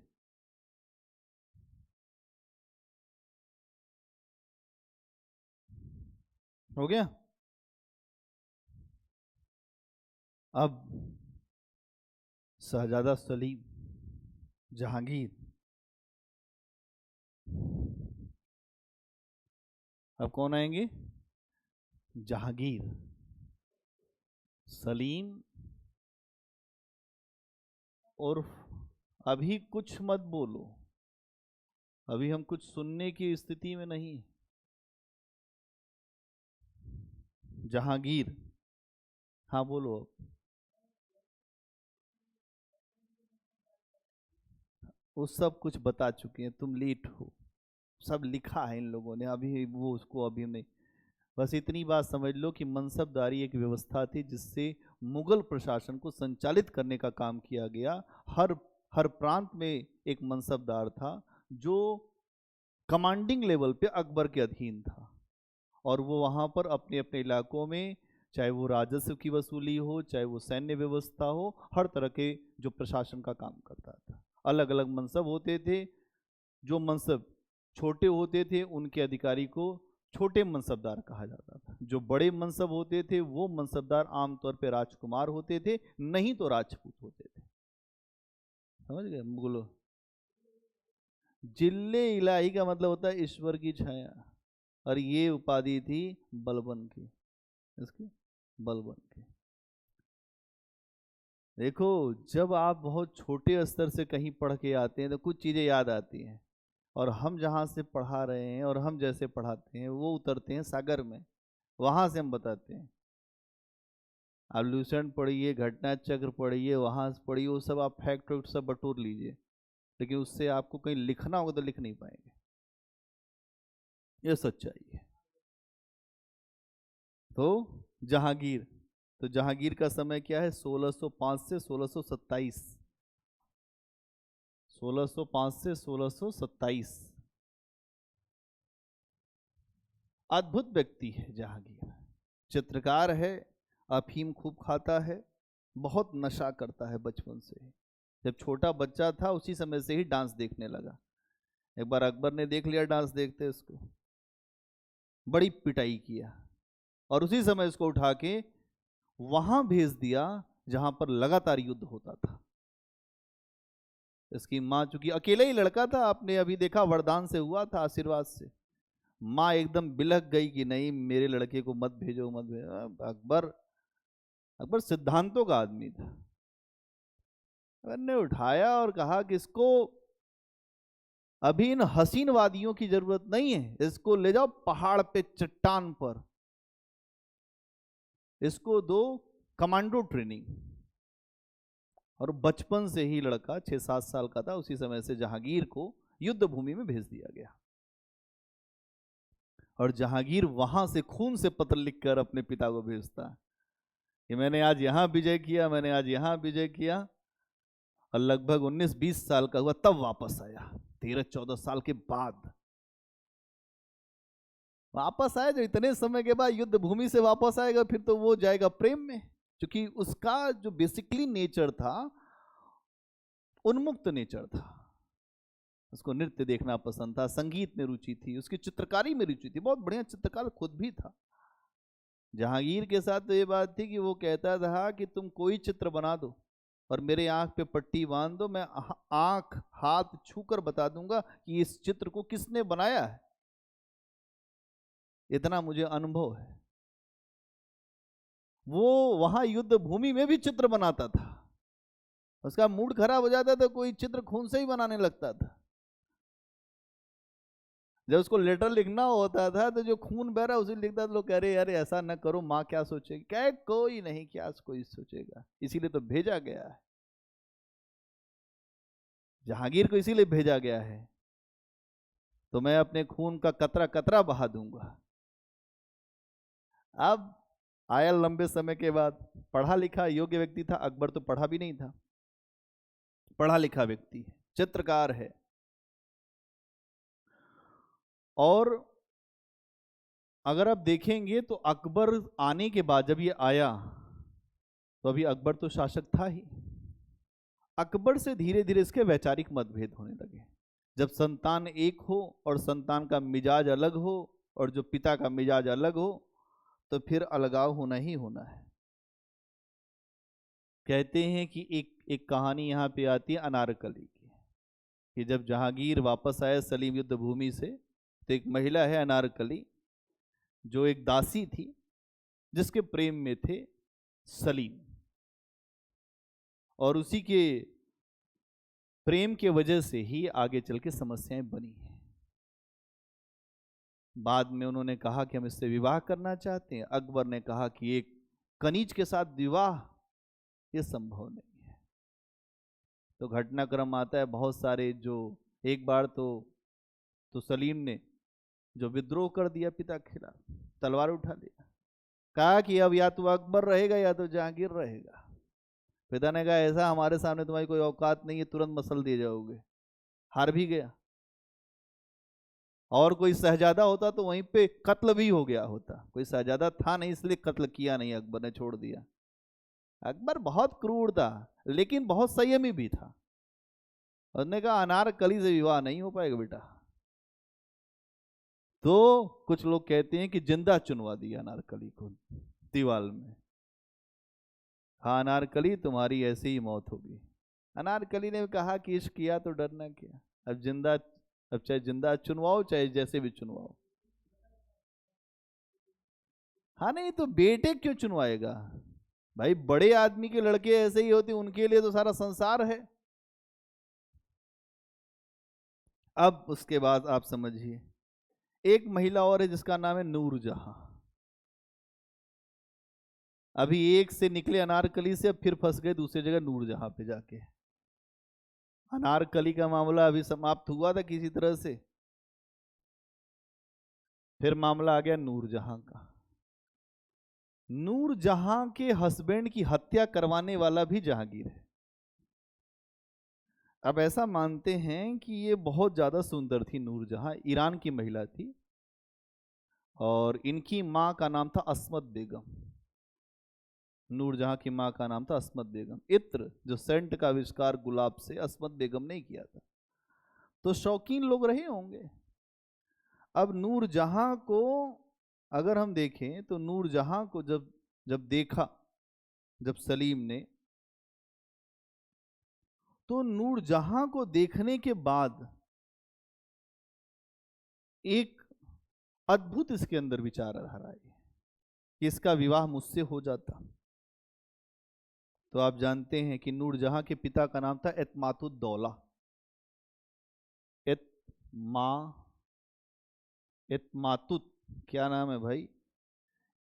हो गया। अब शहजादा सलीम, जहांगीर, अब कौन आएंगे? जहांगीर, सलीम, और अभी कुछ मत बोलो, अभी हम कुछ सुनने की स्थिति में नहीं। जहांगीर, हाँ बोलो। वो सब कुछ बता चुके हैं, तुम लेट हो, सब लिखा है इन लोगों ने, अभी वो उसको अभी नहीं। बस इतनी बात समझ लो कि मनसबदारी एक व्यवस्था थी जिससे मुगल प्रशासन को संचालित करने का काम किया गया। हर हर प्रांत में एक मनसबदार था जो कमांडिंग लेवल पे अकबर के अधीन था, और वो वहाँ पर अपने अपने इलाकों में, चाहे वो राजस्व की वसूली हो, चाहे वो सैन्य व्यवस्था हो, हर तरह के जो प्रशासन का काम करता था। अलग अलग मनसब होते थे। जो मनसब छोटे होते थे उनके अधिकारी को छोटे मनसबदार कहा जाता था। जो बड़े मनसब होते थे वो मनसबदार आमतौर पे राजकुमार होते थे, नहीं तो राजपूत होते थे। समझ गए? बोलो। जिल्ले इलाही का मतलब होता है ईश्वर की छाया, और ये उपाधि थी बलबन की, इसकी बलबन की। देखो, जब आप बहुत छोटे स्तर से कहीं पढ़ के आते हैं तो कुछ चीज़ें याद आती हैं, और हम जहाँ से पढ़ा रहे हैं और हम जैसे पढ़ाते हैं वो उतरते हैं सागर में, वहाँ से हम बताते हैं। आप लूसेंट पढ़िए, घटना चक्र पढ़िए, वहाँ से पढ़िए, वो सब आप फैक्ट वैक्ट सब बटोर लीजिए, लेकिन उससे आपको कहीं लिखना होगा तो लिख नहीं पाएंगे। ये सच्चाई है। तो जहांगीर, तो जहांगीर का समय क्या है? 1605 से 1627। 1605 से 1627। अद्भुत व्यक्ति है जहांगीर। चित्रकार है, अफीम खूब खाता है, बहुत नशा करता है बचपन से ही। जब छोटा बच्चा था उसी समय से ही डांस देखने लगा। एक बार अकबर ने देख लिया डांस देखते उसको, बड़ी पिटाई किया, और उसी समय इसको उठा के वहां भेज दिया जहां पर लगातार युद्ध होता था। इसकी माँ, चूंकि अकेला ही लड़का था, आपने अभी देखा वरदान से हुआ था, आशीर्वाद से, माँ एकदम बिलख गई कि नहीं मेरे लड़के को मत भेजो मत भेजो। अकबर, अकबर सिद्धांतों का आदमी था। अकबर ने उठाया और कहा कि इसको अभी इन हसीन वादियों की जरूरत नहीं है, इसको ले जाओ पहाड़ पे चट्टान पर, इसको दो कमांडो ट्रेनिंग। और बचपन से ही लड़का 6-7 साल का था, उसी समय से जहांगीर को युद्ध भूमि में भेज दिया गया। और जहांगीर वहां से खून से पत्र लिखकर अपने पिता को भेजता कि मैंने आज यहां विजय किया, मैंने आज यहां विजय किया। और लगभग 19-20 साल का हुआ तब वापस आया, 13-14 साल के बाद वापस आया। जो इतने समय के बाद युद्ध भूमि से वापस आएगा फिर तो वो जाएगा प्रेम में, क्योंकि उसका जो बेसिकली नेचर था उन्मुक्त नेचर था। उसको नृत्य देखना पसंद था, संगीत में रुचि थी, उसकी चित्रकारी में रुचि थी, बहुत बढ़िया चित्रकार खुद भी था। जहांगीर के साथ तो ये बात थी कि वो कहता था कि तुम कोई चित्र बना दो और मेरे आंख पे पट्टी बांध दो, मैं आंख हाथ छूकर बता दूंगा कि इस चित्र को किसने बनाया है, इतना मुझे अनुभव है। वो वहां युद्ध भूमि में भी चित्र बनाता था। उसका मूड खराब हो जाता था, कोई चित्र खून से ही बनाने लगता था। जब उसको लेटर लिखना होता था तो जो खून बह रहा उसे लिखता था, लोग कह रहे अरे ऐसा न करो, माँ क्या सोचेगी। क्या कोई नहीं, क्या कोई सोचेगा, इसीलिए तो भेजा गया है, जहांगीर को इसीलिए भेजा गया है, तो मैं अपने खून का कतरा कतरा बहा दूंगा। अब आया लंबे समय के बाद, पढ़ा लिखा योग्य व्यक्ति था। अकबर तो पढ़ा भी नहीं था, पढ़ा लिखा व्यक्ति है, चित्रकार है। और अगर आप देखेंगे तो अकबर आने के बाद जब ये आया तो अभी अकबर तो शासक था ही। अकबर से धीरे धीरे इसके वैचारिक मतभेद होने लगे। जब संतान एक हो और संतान का मिजाज अलग हो और जो पिता का मिजाज अलग हो तो फिर अलगाव होना ही होना है। कहते हैं कि एक कहानी यहाँ पे आती है अनारकली की, कि जब जहांगीर वापस आए सलीम युद्ध भूमि से, तो एक महिला है अनारकली, जो एक दासी थी, जिसके प्रेम में थे सलीम, और उसी के प्रेम के वजह से ही आगे चल के समस्याएं बनी हैं। बाद में उन्होंने कहा कि हम इससे विवाह करना चाहते हैं। अकबर ने कहा कि एक कनीज के साथ विवाह ये संभव नहीं है। तो घटनाक्रम आता है बहुत सारे, जो एक बार तो सलीम ने जो विद्रोह कर दिया पिता के खिलाफ, तलवार उठा लिया, कहा कि अब या तो अकबर रहेगा या तो जहांगीर रहेगा। पिता ने कहा ऐसा हमारे सामने तुम्हारी कोई औकात नहीं है, तुरंत मसल दिए जाओगे। हार भी गया। और कोई शहजादा होता तो वहीं पे कत्ल भी हो गया होता। कोई शहजादा था नहीं, इसलिए कत्ल किया नहीं, अकबर ने छोड़ दिया। अकबर बहुत क्रूर था लेकिन बहुत संयमी भी था। उसने कहा अनारकली से विवाह नहीं हो पाएगा बेटा। तो कुछ लोग कहते हैं कि जिंदा चुनवा दिया अनारकली को दीवार में। हाँ अनारकली तुम्हारी ऐसी ही मौत होगी। अनारकली ने कहा कि इश्क किया तो डरना क्या, अब चाहे जिंदा चुनवाओ चाहे जैसे भी चुनवाओ। हाँ नहीं तो बेटे क्यों चुनवाएगा भाई, बड़े आदमी के लड़के ऐसे ही होते, उनके लिए तो सारा संसार है। अब उसके बाद आप समझिए, एक महिला और है जिसका नाम है नूरजहां। अभी एक से निकले अनारकली से, अब फिर फंस गए दूसरी जगह नूरजहां पे जाके। अनारकली का मामला अभी समाप्त हुआ था किसी तरह से, फिर मामला आ गया नूरजहां का। नूरजहां के हस्बैंड की हत्या करवाने वाला भी जहांगीर है। अब ऐसा मानते हैं कि ये बहुत ज्यादा सुंदर थी नूरजहां, ईरान की महिला थी, और इनकी मां का नाम था अस्मत बेगम। नूरजहां की मां का नाम था अस्मत बेगम। इत्र जो सेंट का आविष्कार गुलाब से अस्मत बेगम ने किया था, तो शौकीन लोग रहे होंगे। अब नूरजहां को अगर हम देखें तो नूरजहां को जब जब देखा जब सलीम ने, तो नूरजहां को देखने के बाद एक अद्भुत इसके अंदर विचारधारा आई कि इसका विवाह मुझसे हो जाता। तो आप जानते हैं कि नूरजहां के पिता का नाम था एतमातुद्दौला। एतमा एतमातुत क्या नाम है भाई,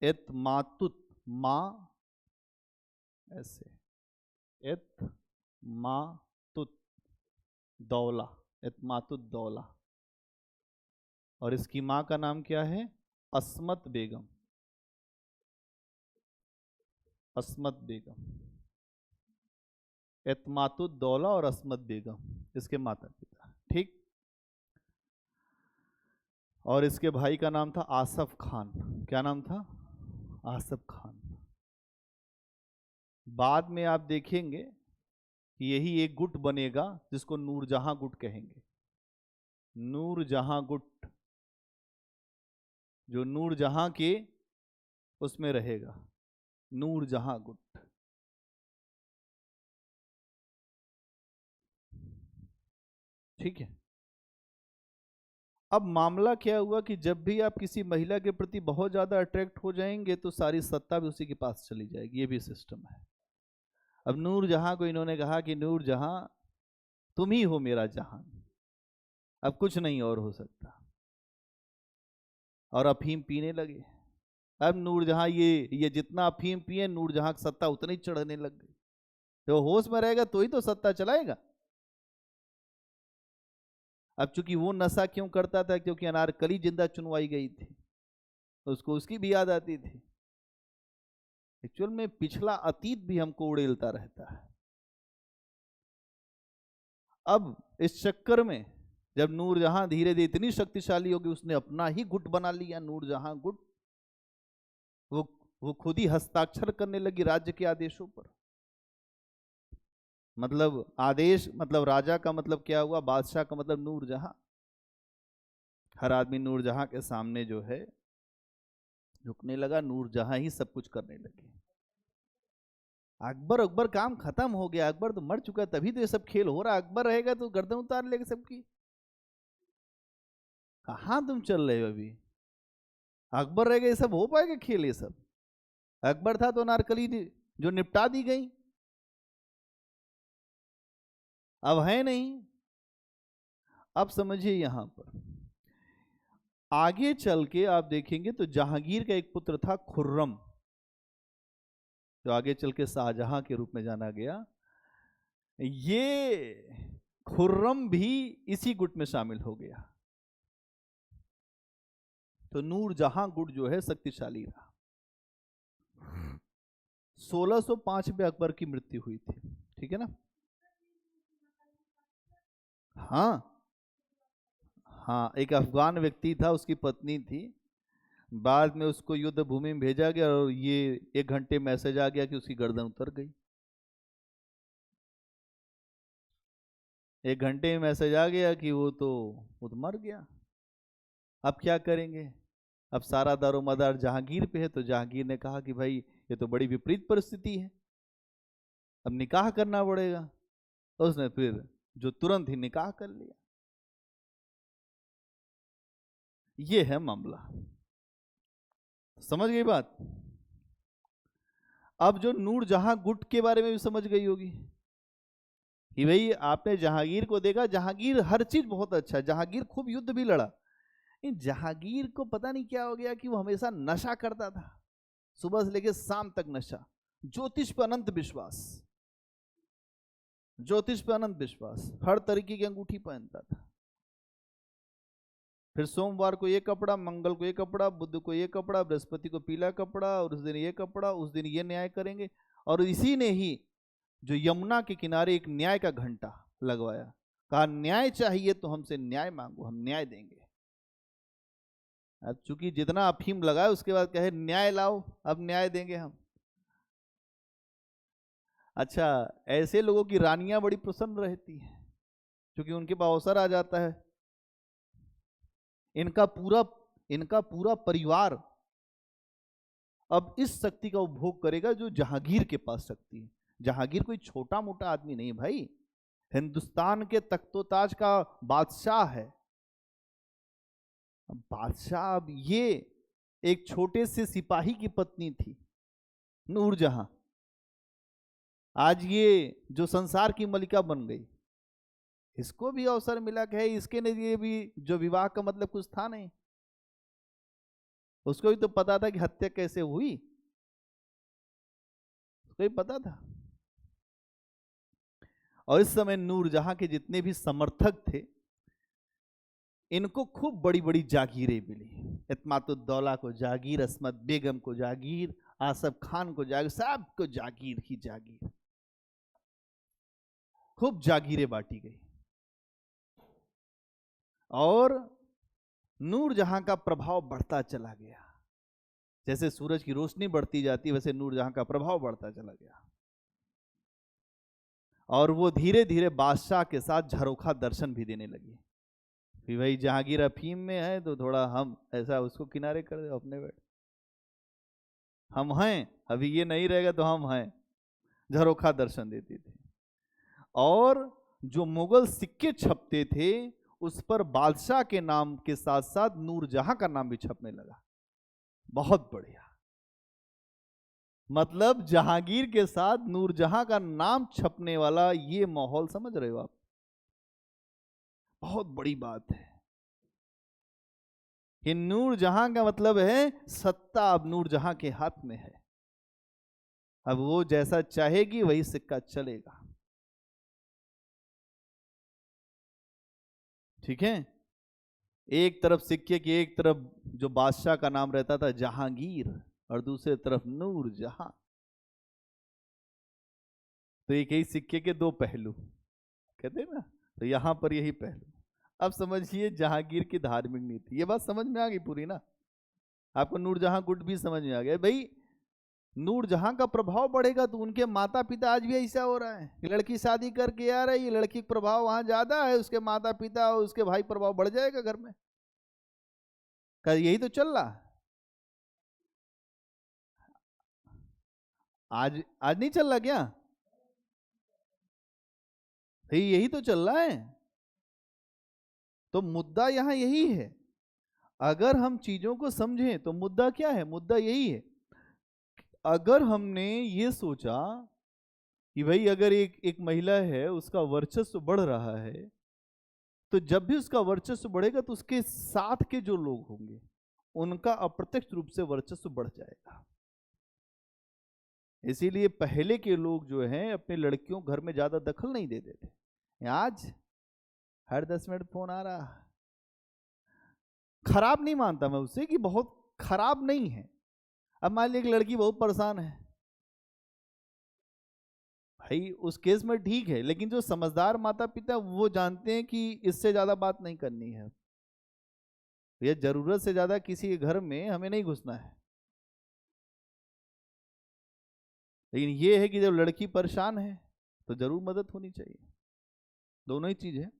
एतमातुत, माँ ऐसे, एतमातुत दौला, एतमातुद्दौला। और इसकी माँ का नाम क्या है, अस्मत बेगम। अस्मत बेगम, एतमातुद्दौला और अस्मत बेगम इसके माता पिता, ठीक। और इसके भाई का नाम था आसफ खान। क्या नाम था, आसफ खान। बाद में आप देखेंगे कि यही एक गुट बनेगा जिसको नूरजहां गुट कहेंगे। नूरजहां गुट, जो नूरजहां के उसमें रहेगा, नूरजहां गुट। ठीक है। अब मामला क्या हुआ कि जब भी आप किसी महिला के प्रति बहुत ज्यादा अट्रैक्ट हो जाएंगे तो सारी सत्ता भी उसी के पास चली जाएगी, ये भी सिस्टम है। अब नूरजहां को इन्होंने कहा कि नूरजहां तुम ही हो मेरा जहां, अब कुछ नहीं और हो सकता, और अफीम पीने लगे। अब नूरजहां ये जितना अफीम पिए नूरजहां की सत्ता उतनी चढ़ने लग गई। तो होश में रहेगा तो ही तो सत्ता चलाएगा। अब चूंकि वो नशा क्यों करता था, क्योंकि अनारकली जिंदा चुनवाई गई थी, तो उसको उसकी भी याद आती थी। एक्चुअल में पिछला अतीत भी हमको उड़ेलता रहता है। अब इस चक्कर में जब नूरजहां धीरे धीरे इतनी शक्तिशाली होगी, उसने अपना ही गुट बना लिया, नूरजहां गुट। वो खुद ही हस्ताक्षर करने लगी राज्य के आदेशों पर। मतलब आदेश मतलब राजा का मतलब क्या हुआ, बादशाह का मतलब नूरजहां। हर आदमी नूरजहां के सामने जो है झुकने लगा, नूरजहां ही सब कुछ करने लगी। अकबर काम खत्म हो गया, अकबर तो मर चुका, तभी तो ये सब खेल हो रहा। अकबर रहेगा तो गर्दन उतार लेगा सबकी। कहां तुम चल रहे हो अभी? अकबर रहेगा ये सब हो पाएगा खेल? ये सब अकबर था तो अनारकली जो निपटा दी गई, अब है नहीं। अब समझिए यहां पर आगे चल के आप देखेंगे तो जहांगीर का एक पुत्र था खुर्रम, जो आगे चल के शाहजहां के रूप में जाना गया। ये खुर्रम भी इसी गुट में शामिल हो गया। तो नूरजहां गुट जो है शक्तिशाली रहा। 1605 में अकबर की मृत्यु हुई थी, ठीक है ना? हाँ हाँ, एक अफगान व्यक्ति था, उसकी पत्नी थी, बाद में उसको युद्ध भूमि में भेजा गया और ये 1 घंटे मैसेज आ गया कि उसकी गर्दन उतर गई। 1 घंटे में मैसेज आ गया कि वो तो मर गया। अब क्या करेंगे? अब सारा दारोमदार जहांगीर पे है, तो जहांगीर ने कहा कि भाई ये तो बड़ी विपरीत परिस्थिति है, अब निकाह करना पड़ेगा। तो उसने फिर जो तुरंत ही निकाह कर लिया। ये है मामला, समझ गई बात? अब जो नूरजहां गुट के बारे में भी समझ गई होगी कि भाई आपने जहांगीर को देखा, जहांगीर हर चीज बहुत अच्छा है, जहांगीर खूब युद्ध भी लड़ा। जहांगीर को पता नहीं क्या हो गया कि वो हमेशा नशा करता था, सुबह से लेकर शाम तक नशा। ज्योतिष पे अनंत विश्वास, ज्योतिष पे अनंत विश्वास, हर तरीके की अंगूठी पहनता था। फिर सोमवार को ये कपड़ा, मंगल को ये कपड़ा, बुध को ये कपड़ा, बृहस्पति को पीला कपड़ा, और उस दिन ये कपड़ा, उस दिन ये न्याय करेंगे। और इसी ने ही जो यमुना के किनारे एक न्याय का घंटा लगवाया, कहा न्याय चाहिए तो हमसे न्याय मांगो, हम न्याय देंगे। अब चूंकि जितना अफीम लगाए उसके बाद कहे न्याय लाओ, अब न्याय देंगे हम। अच्छा, ऐसे लोगों की रानियां बड़ी प्रसन्न रहती हैं, क्योंकि उनके पास अवसर आ जाता है। इनका पूरा परिवार अब इस शक्ति का उपभोग करेगा जो जहांगीर के पास शक्ति है। जहांगीर कोई छोटा मोटा आदमी नहीं भाई, हिंदुस्तान के तख्तोताज का बादशाह है। बादशाह, अब ये एक छोटे से सिपाही की पत्नी थी नूरजहां, आज ये जो संसार की मलिका बन गई। इसको भी अवसर मिला कि इसके लिए भी जो विवाह का मतलब कुछ था नहीं, उसको भी तो पता था कि हत्या कैसे हुई, उसको भी पता था। और इस समय नूरजहां के जितने भी समर्थक थे, इनको खूब बड़ी बड़ी जागीरें मिली। इत्मातुद्दौला को जागीर, अस्मत बेगम को जागीर, आसफ खान को जागीर, सबको जागीर ही जागीर, खूब जागीरें बांटी गई। और नूरजहां का प्रभाव बढ़ता चला गया। जैसे सूरज की रोशनी बढ़ती जाती वैसे नूरजहां का प्रभाव बढ़ता चला गया। और वो धीरे धीरे बादशाह के साथ झरोखा दर्शन भी देने लगी कि भाई जहांगीर अफीम में है तो थोड़ा हम ऐसा उसको किनारे कर दे, अपने बैठ हम हैं, अभी ये नहीं रहेगा तो हम हैं, झरोखा दर्शन देती थी। और जो मुगल सिक्के छपते थे उस पर बादशाह के नाम के साथ साथ नूरजहां का नाम भी छपने लगा। बहुत बढ़िया। मतलब जहांगीर के साथ नूरजहां का नाम छपने वाला ये माहौल समझ रहे हो आप? बहुत बड़ी बात है कि नूरजहां का मतलब है सत्ता अब नूरजहां के हाथ में है। अब वो जैसा चाहेगी वही सिक्का चलेगा। ठीक है। एक तरफ सिक्के की एक तरफ जो बादशाह का नाम रहता था जहांगीर, और दूसरे तरफ नूरजहां। तो एक ही सिक्के के दो पहलू कहते हैं ना, तो यहां पर यही पहलू। अब समझिए जहांगीर की धार्मिक नीति, ये बात समझ में आ गई पूरी ना? आपको नूरजहां गुट भी समझ में आ गया भाई। नूरजहां का प्रभाव बढ़ेगा तो उनके माता पिता, आज भी ऐसा हो रहा है कि लड़की शादी करके आ रही है, लड़की का प्रभाव वहां ज्यादा है, उसके माता पिता और उसके भाई प्रभाव बढ़ जाएगा घर में। यही तो चल रहा। आज आज नहीं चल रहा क्या? यही तो चल रहा है। तो मुद्दा यहां यही है। अगर हम चीजों को समझें तो मुद्दा क्या है? मुद्दा यही है। अगर हमने ये सोचा कि भाई अगर एक एक महिला है, उसका वर्चस्व बढ़ रहा है, तो जब भी उसका वर्चस्व बढ़ेगा तो उसके साथ के जो लोग होंगे उनका अप्रत्यक्ष रूप से वर्चस्व बढ़ जाएगा। इसीलिए पहले के लोग जो हैं अपने लड़कियों घर में ज्यादा दखल नहीं देते थे। आज हर 10 मिनट फोन आ रहा। खराब नहीं मानता मैं उसे कि बहुत खराब नहीं है। अब मान लीजिए एक लड़की बहुत परेशान है, भाई उस केस में ठीक है, लेकिन जो समझदार माता पिता वो जानते हैं कि इससे ज्यादा बात नहीं करनी है। ये जरूरत से ज्यादा किसी के घर में हमें नहीं घुसना है। लेकिन ये है कि जब लड़की परेशान है तो जरूर मदद होनी चाहिए। दोनों ही चीज है।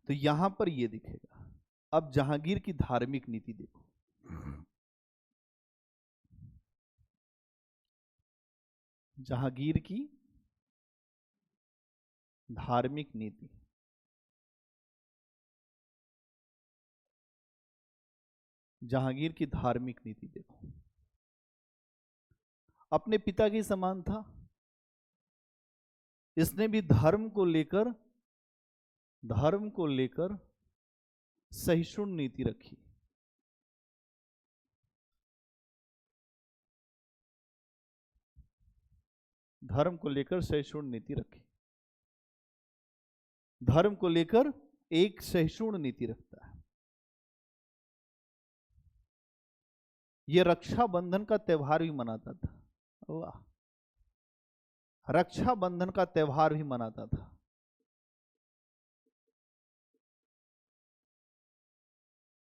तो यहां पर ये दिखेगा। अब जहांगीर की धार्मिक नीति देखो। जहांगीर की धार्मिक नीति। जहांगीर की धार्मिक नीति देखो। अपने पिता के समान था। इसने भी धर्म को लेकर सहिष्णु नीति रखी। धर्म को लेकर सहिष्णु नीति रखी। धर्म को लेकर एक सहिष्णु नीति रखता है। ये रक्षाबंधन का त्योहार भी मनाता था। वाह। रक्षाबंधन का त्योहार भी मनाता था।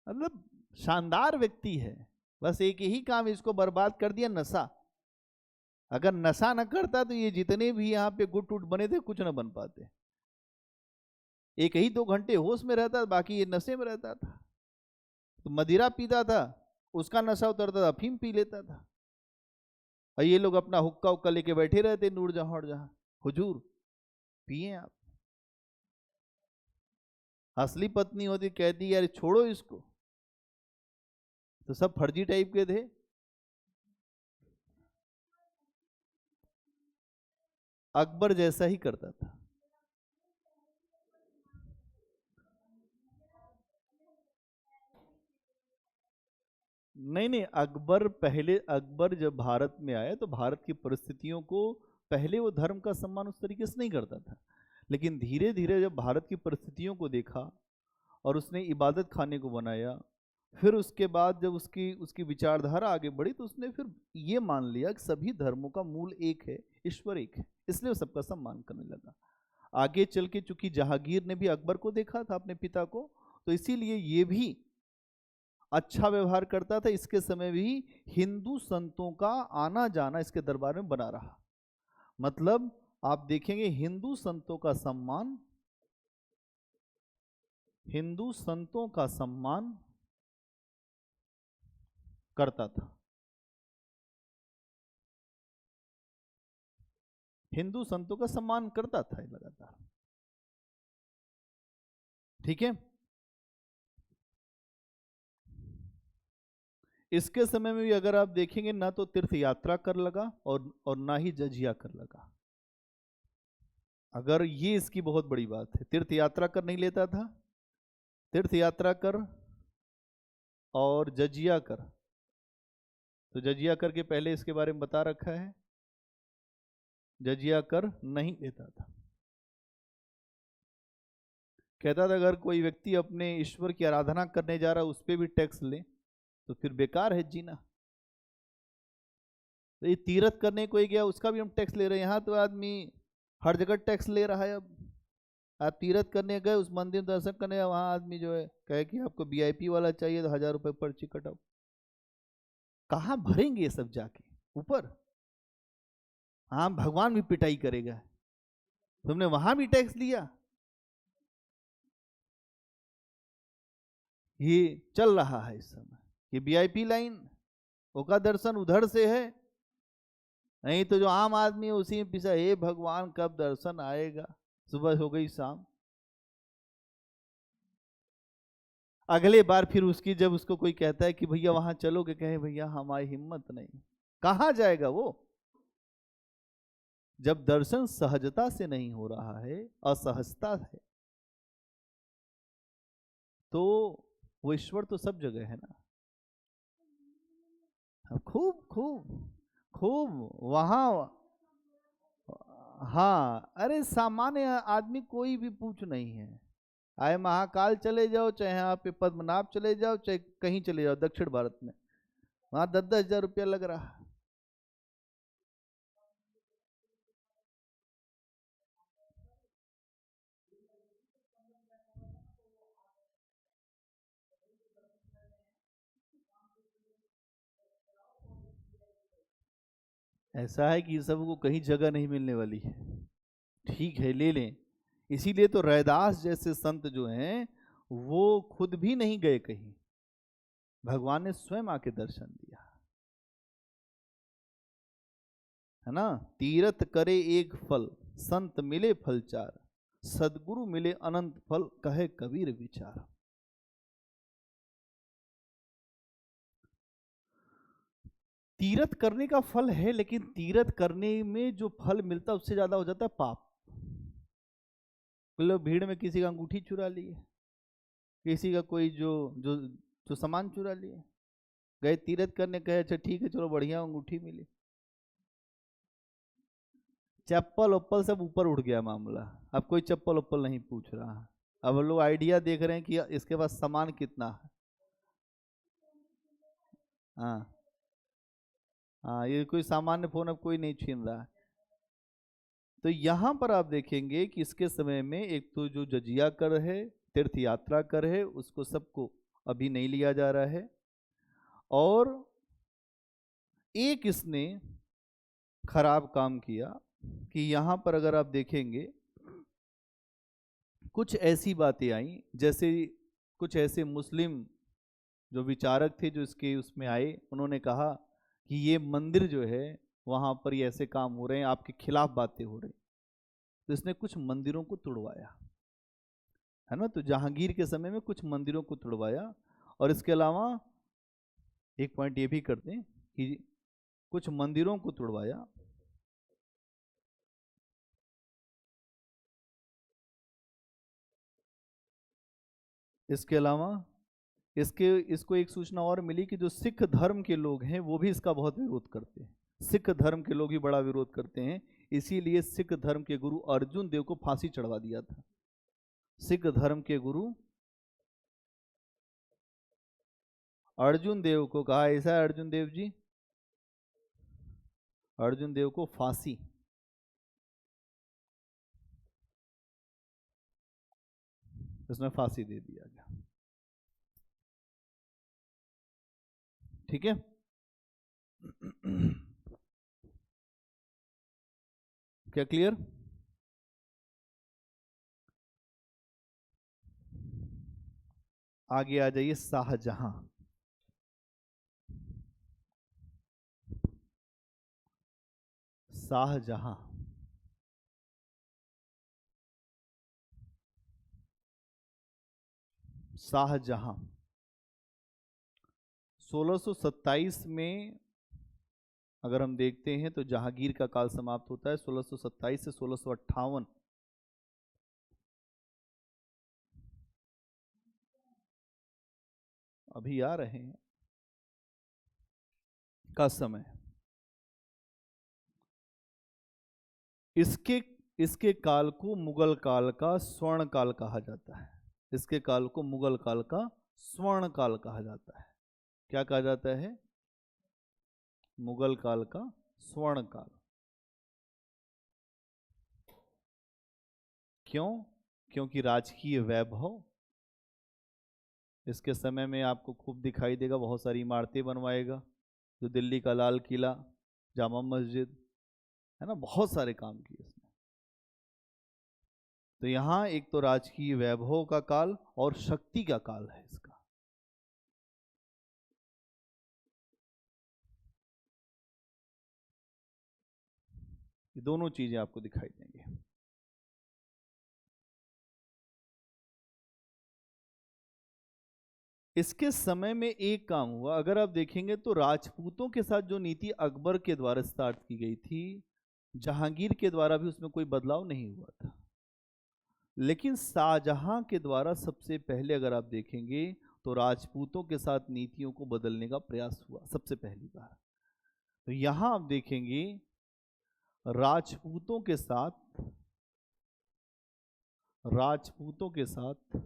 मतलब शानदार व्यक्ति है। बस एक ही काम इसको बर्बाद कर दिया, नशा। अगर नशा न करता तो ये जितने भी यहाँ पे गुट उट बने थे कुछ न बन पाते। एक ही 2 घंटे होश में रहता, बाकी ये नशे में रहता था। तो मदिरा पीता था, उसका नशा उतरता था, अफीम पी लेता था। और ये लोग अपना हुक्का उक्का लेके बैठे रहते नूरजहां और जहां। हुजूर पिए आप। असली पत्नी होती कहती यार छोड़ो इसको। तो सब फर्जी टाइप के थे। अकबर जैसा ही करता था। नहीं नहीं, अकबर जब भारत में आए तो भारत की परिस्थितियों को, पहले वो धर्म का सम्मान उस तरीके से नहीं करता था। लेकिन धीरे धीरे जब भारत की परिस्थितियों को देखा और उसने इबादत खाने को बनाया, फिर उसके बाद जब उसकी उसकी विचारधारा आगे बढ़ी तो उसने फिर ये मान लिया कि सभी धर्मों का मूल एक है, ईश्वर एक है, इसलिए वो सबका सम्मान करने लगा। आगे चल के चूंकि जहांगीर ने भी अकबर को देखा था अपने पिता को, तो इसीलिए ये भी अच्छा व्यवहार करता था। इसके समय भी हिंदू संतों का आना जाना इसके दरबार में बना रहा। मतलब आप देखेंगे हिंदू संतों का सम्मान करता था। हिंदू संतों का सम्मान करता था लगातार। ठीक है। इसके समय में भी अगर आप देखेंगे ना तो तीर्थ यात्रा कर लगा और ना ही जजिया कर लगा। अगर ये इसकी बहुत बड़ी बात है, तीर्थ यात्रा कर नहीं लेता था, तीर्थ यात्रा कर और जजिया कर, तो जजिया कर के पहले इसके बारे में बता रखा है, जजिया कर नहीं लेता था। कहता था अगर कोई व्यक्ति अपने ईश्वर की आराधना करने जा रहा है उस पर भी टैक्स ले तो फिर बेकार है जीना। तो ये तीर्थ करने कोई गया उसका भी हम टैक्स ले रहे हैं। यहाँ तो आदमी हर जगह टैक्स ले रहा है। अब आप तीर्थ करने गए, उस मंदिर दर्शन करने, वहां आदमी जो है कहे कि आपको वीआईपी वाला चाहिए तो 1000 रुपये पर्ची कटाओ। कहाँ भरेंगे ये सब जाके ऊपर? हाँ, भगवान भी पिटाई करेगा, तुमने वहां भी टैक्स लिया। ये चल रहा है इस समय, ये वीआईपी लाइन, उसका दर्शन उधर से है, नहीं तो जो आम आदमी है उसी में पिसा। हे भगवान कब दर्शन आएगा, सुबह हो गई शाम। अगले बार फिर उसकी जब उसको कोई कहता है कि भैया वहां चलोगे, कहे भैया हमारी हिम्मत नहीं। कहां जाएगा वो? जब दर्शन सहजता से नहीं हो रहा है, असहजता है, तो वो ईश्वर तो सब जगह है ना। खूब खूब खूब वहां। हाँ, अरे सामान्य आदमी कोई भी पूछ नहीं है। आए महाकाल चले जाओ, चाहे आप पद्मनाभ चले जाओ, चाहे कहीं चले जाओ दक्षिण भारत में, वहां 10-10 हजार रुपया लग रहा है। ऐसा है कि सबको कहीं जगह नहीं मिलने वाली है। ठीक है, ले लें। इसीलिए तो रैदास जैसे संत जो हैं वो खुद भी नहीं गए कहीं, भगवान ने स्वयं आके दर्शन दिया, है ना। तीरथ करे एक फल, संत मिले फल चार, सदगुरु मिले अनंत फल, कहे कबीर विचार। तीरथ करने का फल है, लेकिन तीरथ करने में जो फल मिलता है उससे ज्यादा हो जाता है पाप। लोग भीड़ में किसी का अंगूठी चुरा लिए, किसी का कोई जो जो जो सामान चुरा लिए, गए तीरथ करने, कहे अच्छा ठीक है चलो बढ़िया अंगूठी मिली, चप्पल उप्पल सब ऊपर उठ गया मामला। अब कोई चप्पल उप्पल नहीं पूछ रहा। अब लोग आइडिया देख रहे हैं कि इसके पास सामान कितना है। हाँ हाँ, ये कोई सामान्य फोन अब कोई नहीं छीन रहा है। तो यहाँ पर आप देखेंगे कि इसके समय में एक तो जो जजिया कर है, तीर्थ यात्रा कर है, उसको सबको अभी नहीं लिया जा रहा है। और एक इसने खराब काम किया कि यहाँ पर अगर आप देखेंगे कुछ ऐसी बातें आई, जैसे कुछ ऐसे मुस्लिम जो विचारक थे जो इसके उसमें आए, उन्होंने कहा कि ये मंदिर जो है वहाँ पर ये ऐसे काम हो रहे हैं, आपके खिलाफ बातें हो रही। तो इसने कुछ मंदिरों को तुड़वाया, है ना। तो जहांगीर के समय में कुछ मंदिरों को तुड़वाया। और इसके अलावा एक पॉइंट ये भी करते हैं कि कुछ मंदिरों को तुड़वाया। इसके अलावा इसको एक सूचना और मिली कि जो सिख धर्म के लोग हैं वो भी इसका बहुत विरोध करते हैं। सिख धर्म के लोग भी बड़ा विरोध करते हैं। इसीलिए सिख धर्म के गुरु अर्जुन देव को फांसी चढ़वा दिया था। सिख धर्म के गुरु अर्जुन देव को कहा, ऐसा है अर्जुन देव जी, अर्जुन देव को फांसी। इसमें फांसी दे दिया गया। ठीक है। क्या क्लियर? आगे आ जाइए, शाहजहां। शाहजहां शाहजहां 1627 में अगर हम देखते हैं तो जहांगीर का काल समाप्त होता है 1627 से 1658। अभी आ रहे हैं का समय। इसके इसके काल को मुगल काल का स्वर्ण काल कहा जाता है। इसके काल को मुगल काल का स्वर्ण काल कहा जाता है। क्या कहा जाता है? मुगल काल का स्वर्ण काल। क्यों? क्योंकि राजकीय वैभव इसके समय में आपको खूब दिखाई देगा। बहुत सारी इमारतें बनवाएगा, जो दिल्ली का लाल किला, जामा मस्जिद, है ना, बहुत सारे काम किए इसने। तो यहाँ एक तो राजकीय वैभव का काल और शक्ति का काल है इसका। ये दोनों चीजें आपको दिखाई देंगे। इसके समय में एक काम हुआ, अगर आप देखेंगे तो राजपूतों के साथ जो नीति अकबर के द्वारा स्टार्ट की गई थी, जहांगीर के द्वारा भी उसमें कोई बदलाव नहीं हुआ था। लेकिन शाहजहां के द्वारा सबसे पहले अगर आप देखेंगे तो राजपूतों के साथ नीतियों को बदलने का प्रयास हुआ सबसे पहली बार। तो यहां आप देखेंगे राजपूतों के साथ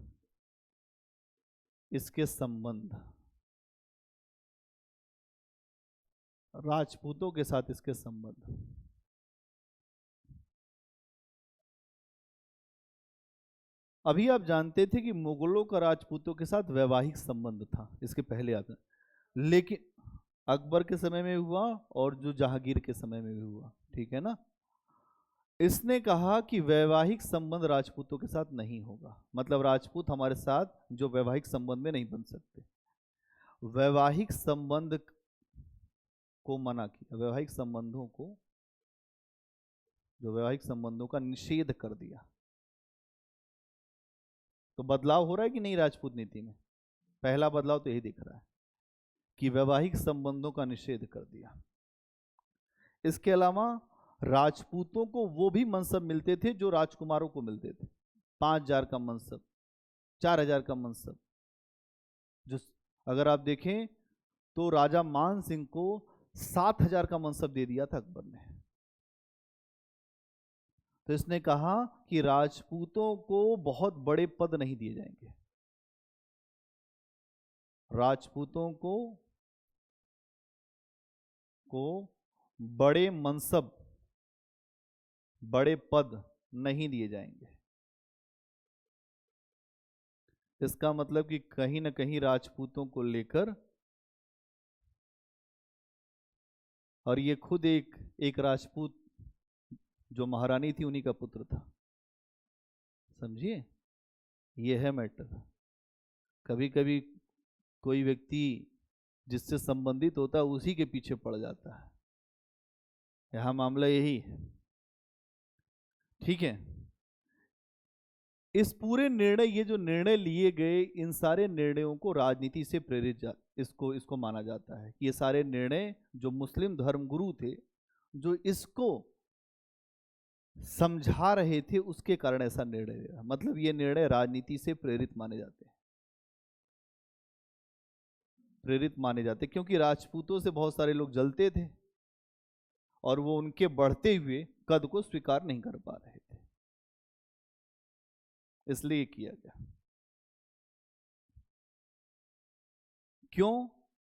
इसके संबंध, राजपूतों के साथ इसके संबंध। अभी आप जानते थे कि मुगलों का राजपूतों के साथ वैवाहिक संबंध था, इसके पहले आता, लेकिन अकबर के समय में हुआ और जो जहांगीर के समय में भी हुआ, ठीक है ना। इसने कहा कि वैवाहिक संबंध राजपूतों के साथ नहीं होगा, मतलब राजपूत हमारे साथ जो वैवाहिक संबंध में नहीं बन सकते। वैवाहिक संबंध को मना किया, वैवाहिक संबंधों का निषेध कर दिया। तो बदलाव हो रहा है कि नहीं राजपूत नीति में? पहला बदलाव तो यही दिख रहा है कि वैवाहिक संबंधों का निषेध कर दिया। इसके अलावा राजपूतों को वो भी मनसब मिलते थे जो राजकुमारों को मिलते थे। 5,000 का मनसब, 4,000 का मनसब। जो अगर आप देखें तो राजा मान सिंह को 7,000 का मनसब दे दिया था अकबर ने। तो इसने कहा कि राजपूतों को बहुत बड़े पद नहीं दिए जाएंगे, राजपूतों को बड़े मनसब, बड़े पद नहीं दिए जाएंगे। इसका मतलब कि कहीं ना कहीं राजपूतों को लेकर, और ये खुद एक राजपूत जो महारानी थी उन्हीं का पुत्र था, समझिए, ये है मैटर। कभी कभी कोई व्यक्ति जिससे संबंधित होता है उसी के पीछे पड़ जाता है। यहां मामला यही है, ठीक है। इस पूरे निर्णय, ये जो निर्णय लिए गए, इन सारे निर्णयों को राजनीति से प्रेरित इसको माना जाता है कि ये सारे निर्णय जो मुस्लिम धर्मगुरु थे जो इसको समझा रहे थे, उसके कारण ऐसा निर्णय लिया। मतलब ये निर्णय राजनीति से प्रेरित माने जाते हैं, क्योंकि राजपूतों से बहुत सारे लोग जलते थे और वो उनके बढ़ते हुए कद को स्वीकार नहीं कर पा रहे थे, इसलिए किया गया। क्यों?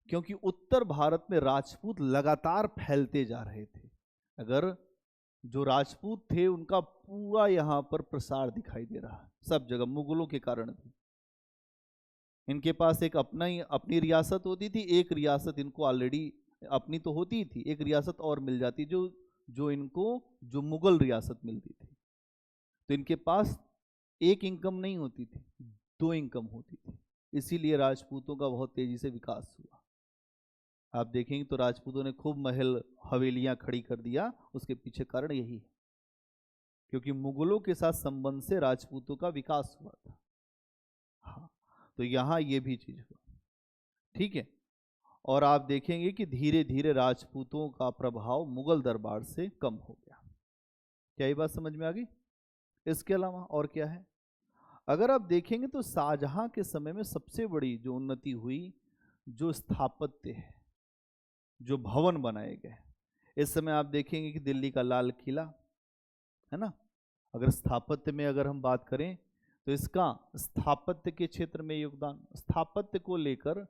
क्योंकि उत्तर भारत में राजपूत लगातार फैलते जा रहे थे। अगर जो राजपूत थे उनका पूरा यहां पर प्रसार दिखाई दे रहा है सब जगह, मुगलों के कारण भी। इनके पास एक अपनी रियासत होती थी, एक रियासत इनको ऑलरेडी अपनी तो होती थी, एक रियासत और मिल जाती जो इनको जो मुगल रियासत मिलती थी। तो इनके पास एक इनकम नहीं होती थी, 2 इनकम होती थी। इसीलिए राजपूतों का बहुत तेजी से विकास हुआ। आप देखेंगे तो राजपूतों ने खूब महल हवेलियां खड़ी कर दिया, उसके पीछे कारण यही है, क्योंकि मुगलों के साथ संबंध से राजपूतों का विकास हुआ था। हाँ, तो यहाँ ये भी चीज हुआ, ठीक है। और आप देखेंगे कि धीरे धीरे राजपूतों का प्रभाव मुगल दरबार से कम हो गया। क्या ये बात समझ में आ गई? इसके अलावा और क्या है, अगर आप देखेंगे तो शाहजहां के समय में सबसे बड़ी जो उन्नति हुई, जो स्थापत्य है, जो भवन बनाए गए, इस समय आप देखेंगे कि दिल्ली का लाल किला है ना, अगर स्थापत्य में अगर हम बात करें तो इसका स्थापत्य के क्षेत्र में योगदान, स्थापत्य को लेकर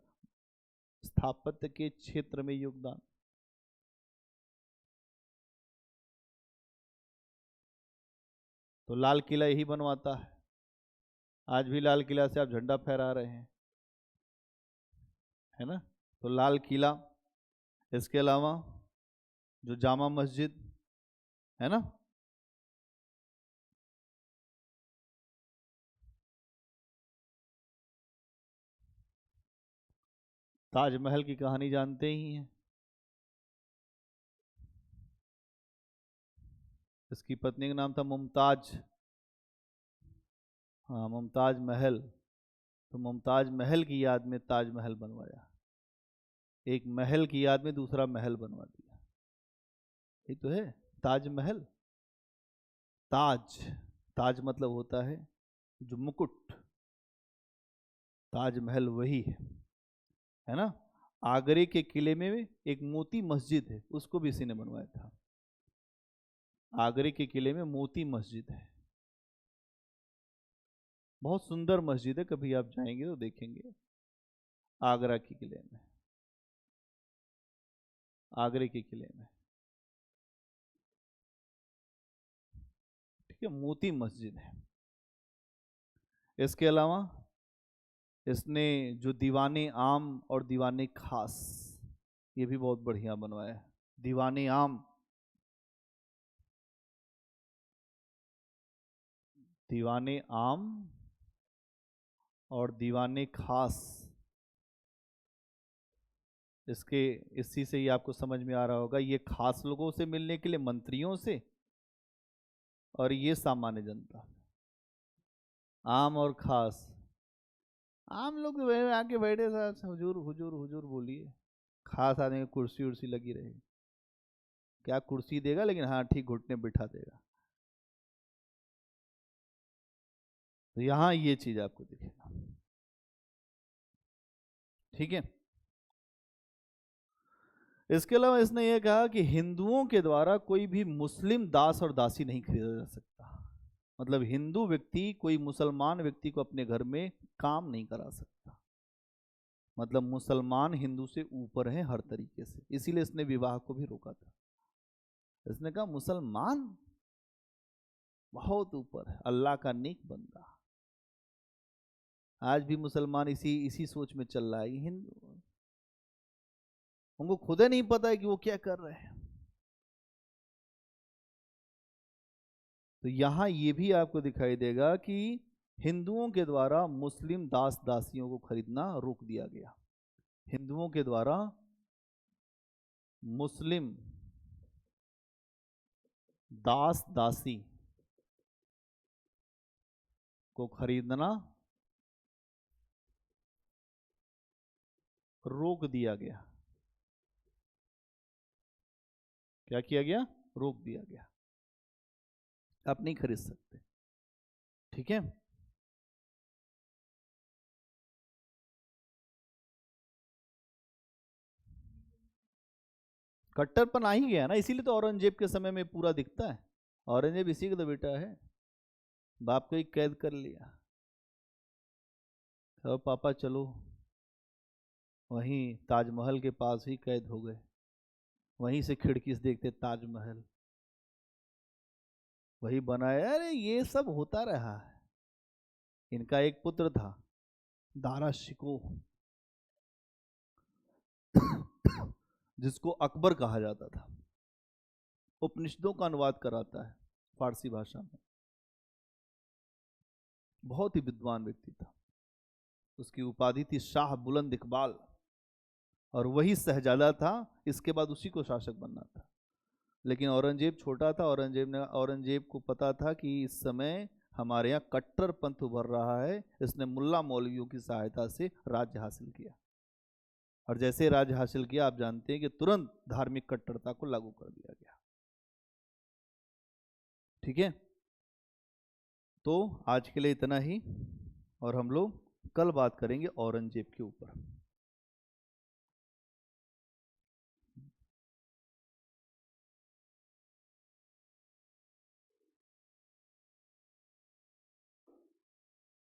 स्थापत्य के क्षेत्र में योगदान, तो लाल किला यही बनवाता है। आज भी लाल किला से आप झंडा फहरा रहे हैं, है ना। तो लाल किला, इसके अलावा जो जामा मस्जिद है ना, ताजमहल की कहानी जानते ही हैं, इसकी पत्नी का नाम था मुमताज। हाँ, मुमताज महल, तो मुमताज महल की याद में ताजमहल बनवाया, एक महल की याद में दूसरा महल बनवा दिया, ये तो है ताजमहल। ताज, ताज मतलब होता है जो मुकुट, ताजमहल वही है ना। आगरे के किले में एक मोती मस्जिद है, उसको भी इसी ने बनवाया था। आगरे के किले में मोती मस्जिद है, बहुत सुंदर मस्जिद है, कभी आप जाएंगे तो देखेंगे। आगरा के किले में, आगरे के किले में, ठीक है, मोती मस्जिद है। इसके अलावा इसने जो दीवाने आम और दीवाने खास, ये भी बहुत बढ़िया बनवाया है। दीवाने आम, दीवाने आम और दीवाने खास, इसके इसी से ही आपको समझ में आ रहा होगा, ये खास लोगों से मिलने के लिए, मंत्रियों से, और ये सामान्य जनता। आम और खास, आम लोग आके बैठे साथ हुजूर हुजूर हुजूर बोलिए, खास आदमी की कुर्सी उर्सी लगी रही, क्या कुर्सी देगा, लेकिन हाँ ठीक घुटने बिठा देगा। तो यहां ये चीज आपको दिखेगा, ठीक है। इसके अलावा इसने यह कहा कि हिंदुओं के द्वारा कोई भी मुस्लिम दास और दासी नहीं खरीदा जा सकता, मतलब हिंदू व्यक्ति कोई मुसलमान व्यक्ति को अपने घर में काम नहीं करा सकता, मतलब मुसलमान हिंदू से ऊपर है हर तरीके से, इसीलिए इसने विवाह को भी रोका था। इसने कहा मुसलमान बहुत ऊपर है, अल्लाह का नेक बंदा। आज भी मुसलमान इसी इसी सोच में चल रहा है, हिंदू, उनको खुद ही नहीं पता है कि वो क्या कर रहे हैं। तो यहां ये भी आपको दिखाई देगा कि हिंदुओं के द्वारा मुस्लिम दास दासियों को खरीदना रोक दिया गया, हिंदुओं के द्वारा मुस्लिम दास दासी को खरीदना रोक दिया गया। क्या किया गया? रोक दिया गया, आप नहीं खरीद सकते, ठीक है। कट्टरपन आ ही गया ना, इसीलिए तो औरंगजेब के समय में पूरा दिखता है, औरंगजेब इसी का तो बेटा है, बाप को ही कैद कर लिया, और पापा चलो, वहीं ताजमहल के पास ही कैद हो गए, वहीं से खिड़की से देखते ताजमहल वही बनाया। अरे ये सब होता रहा है। इनका एक पुत्र था दारा शिको, जिसको अकबर कहा जाता था, उपनिषदों का अनुवाद कराता है फारसी भाषा में, बहुत ही विद्वान व्यक्ति था, उसकी उपाधि थी शाह बुलंद इकबाल, और वही शहजादा था, इसके बाद उसी को शासक बनना था। लेकिन औरंगजेब छोटा था, औरंगजेब को पता था कि इस समय हमारे यहाँ कट्टर पंथ उभर रहा है, इसने मुल्ला मौलवियों की सहायता से राज्य हासिल किया, और जैसे राज्य हासिल किया आप जानते हैं कि तुरंत धार्मिक कट्टरता को लागू कर दिया गया। ठीक है, तो आज के लिए इतना ही, और हम लोग कल बात करेंगे औरंगजेब के ऊपर।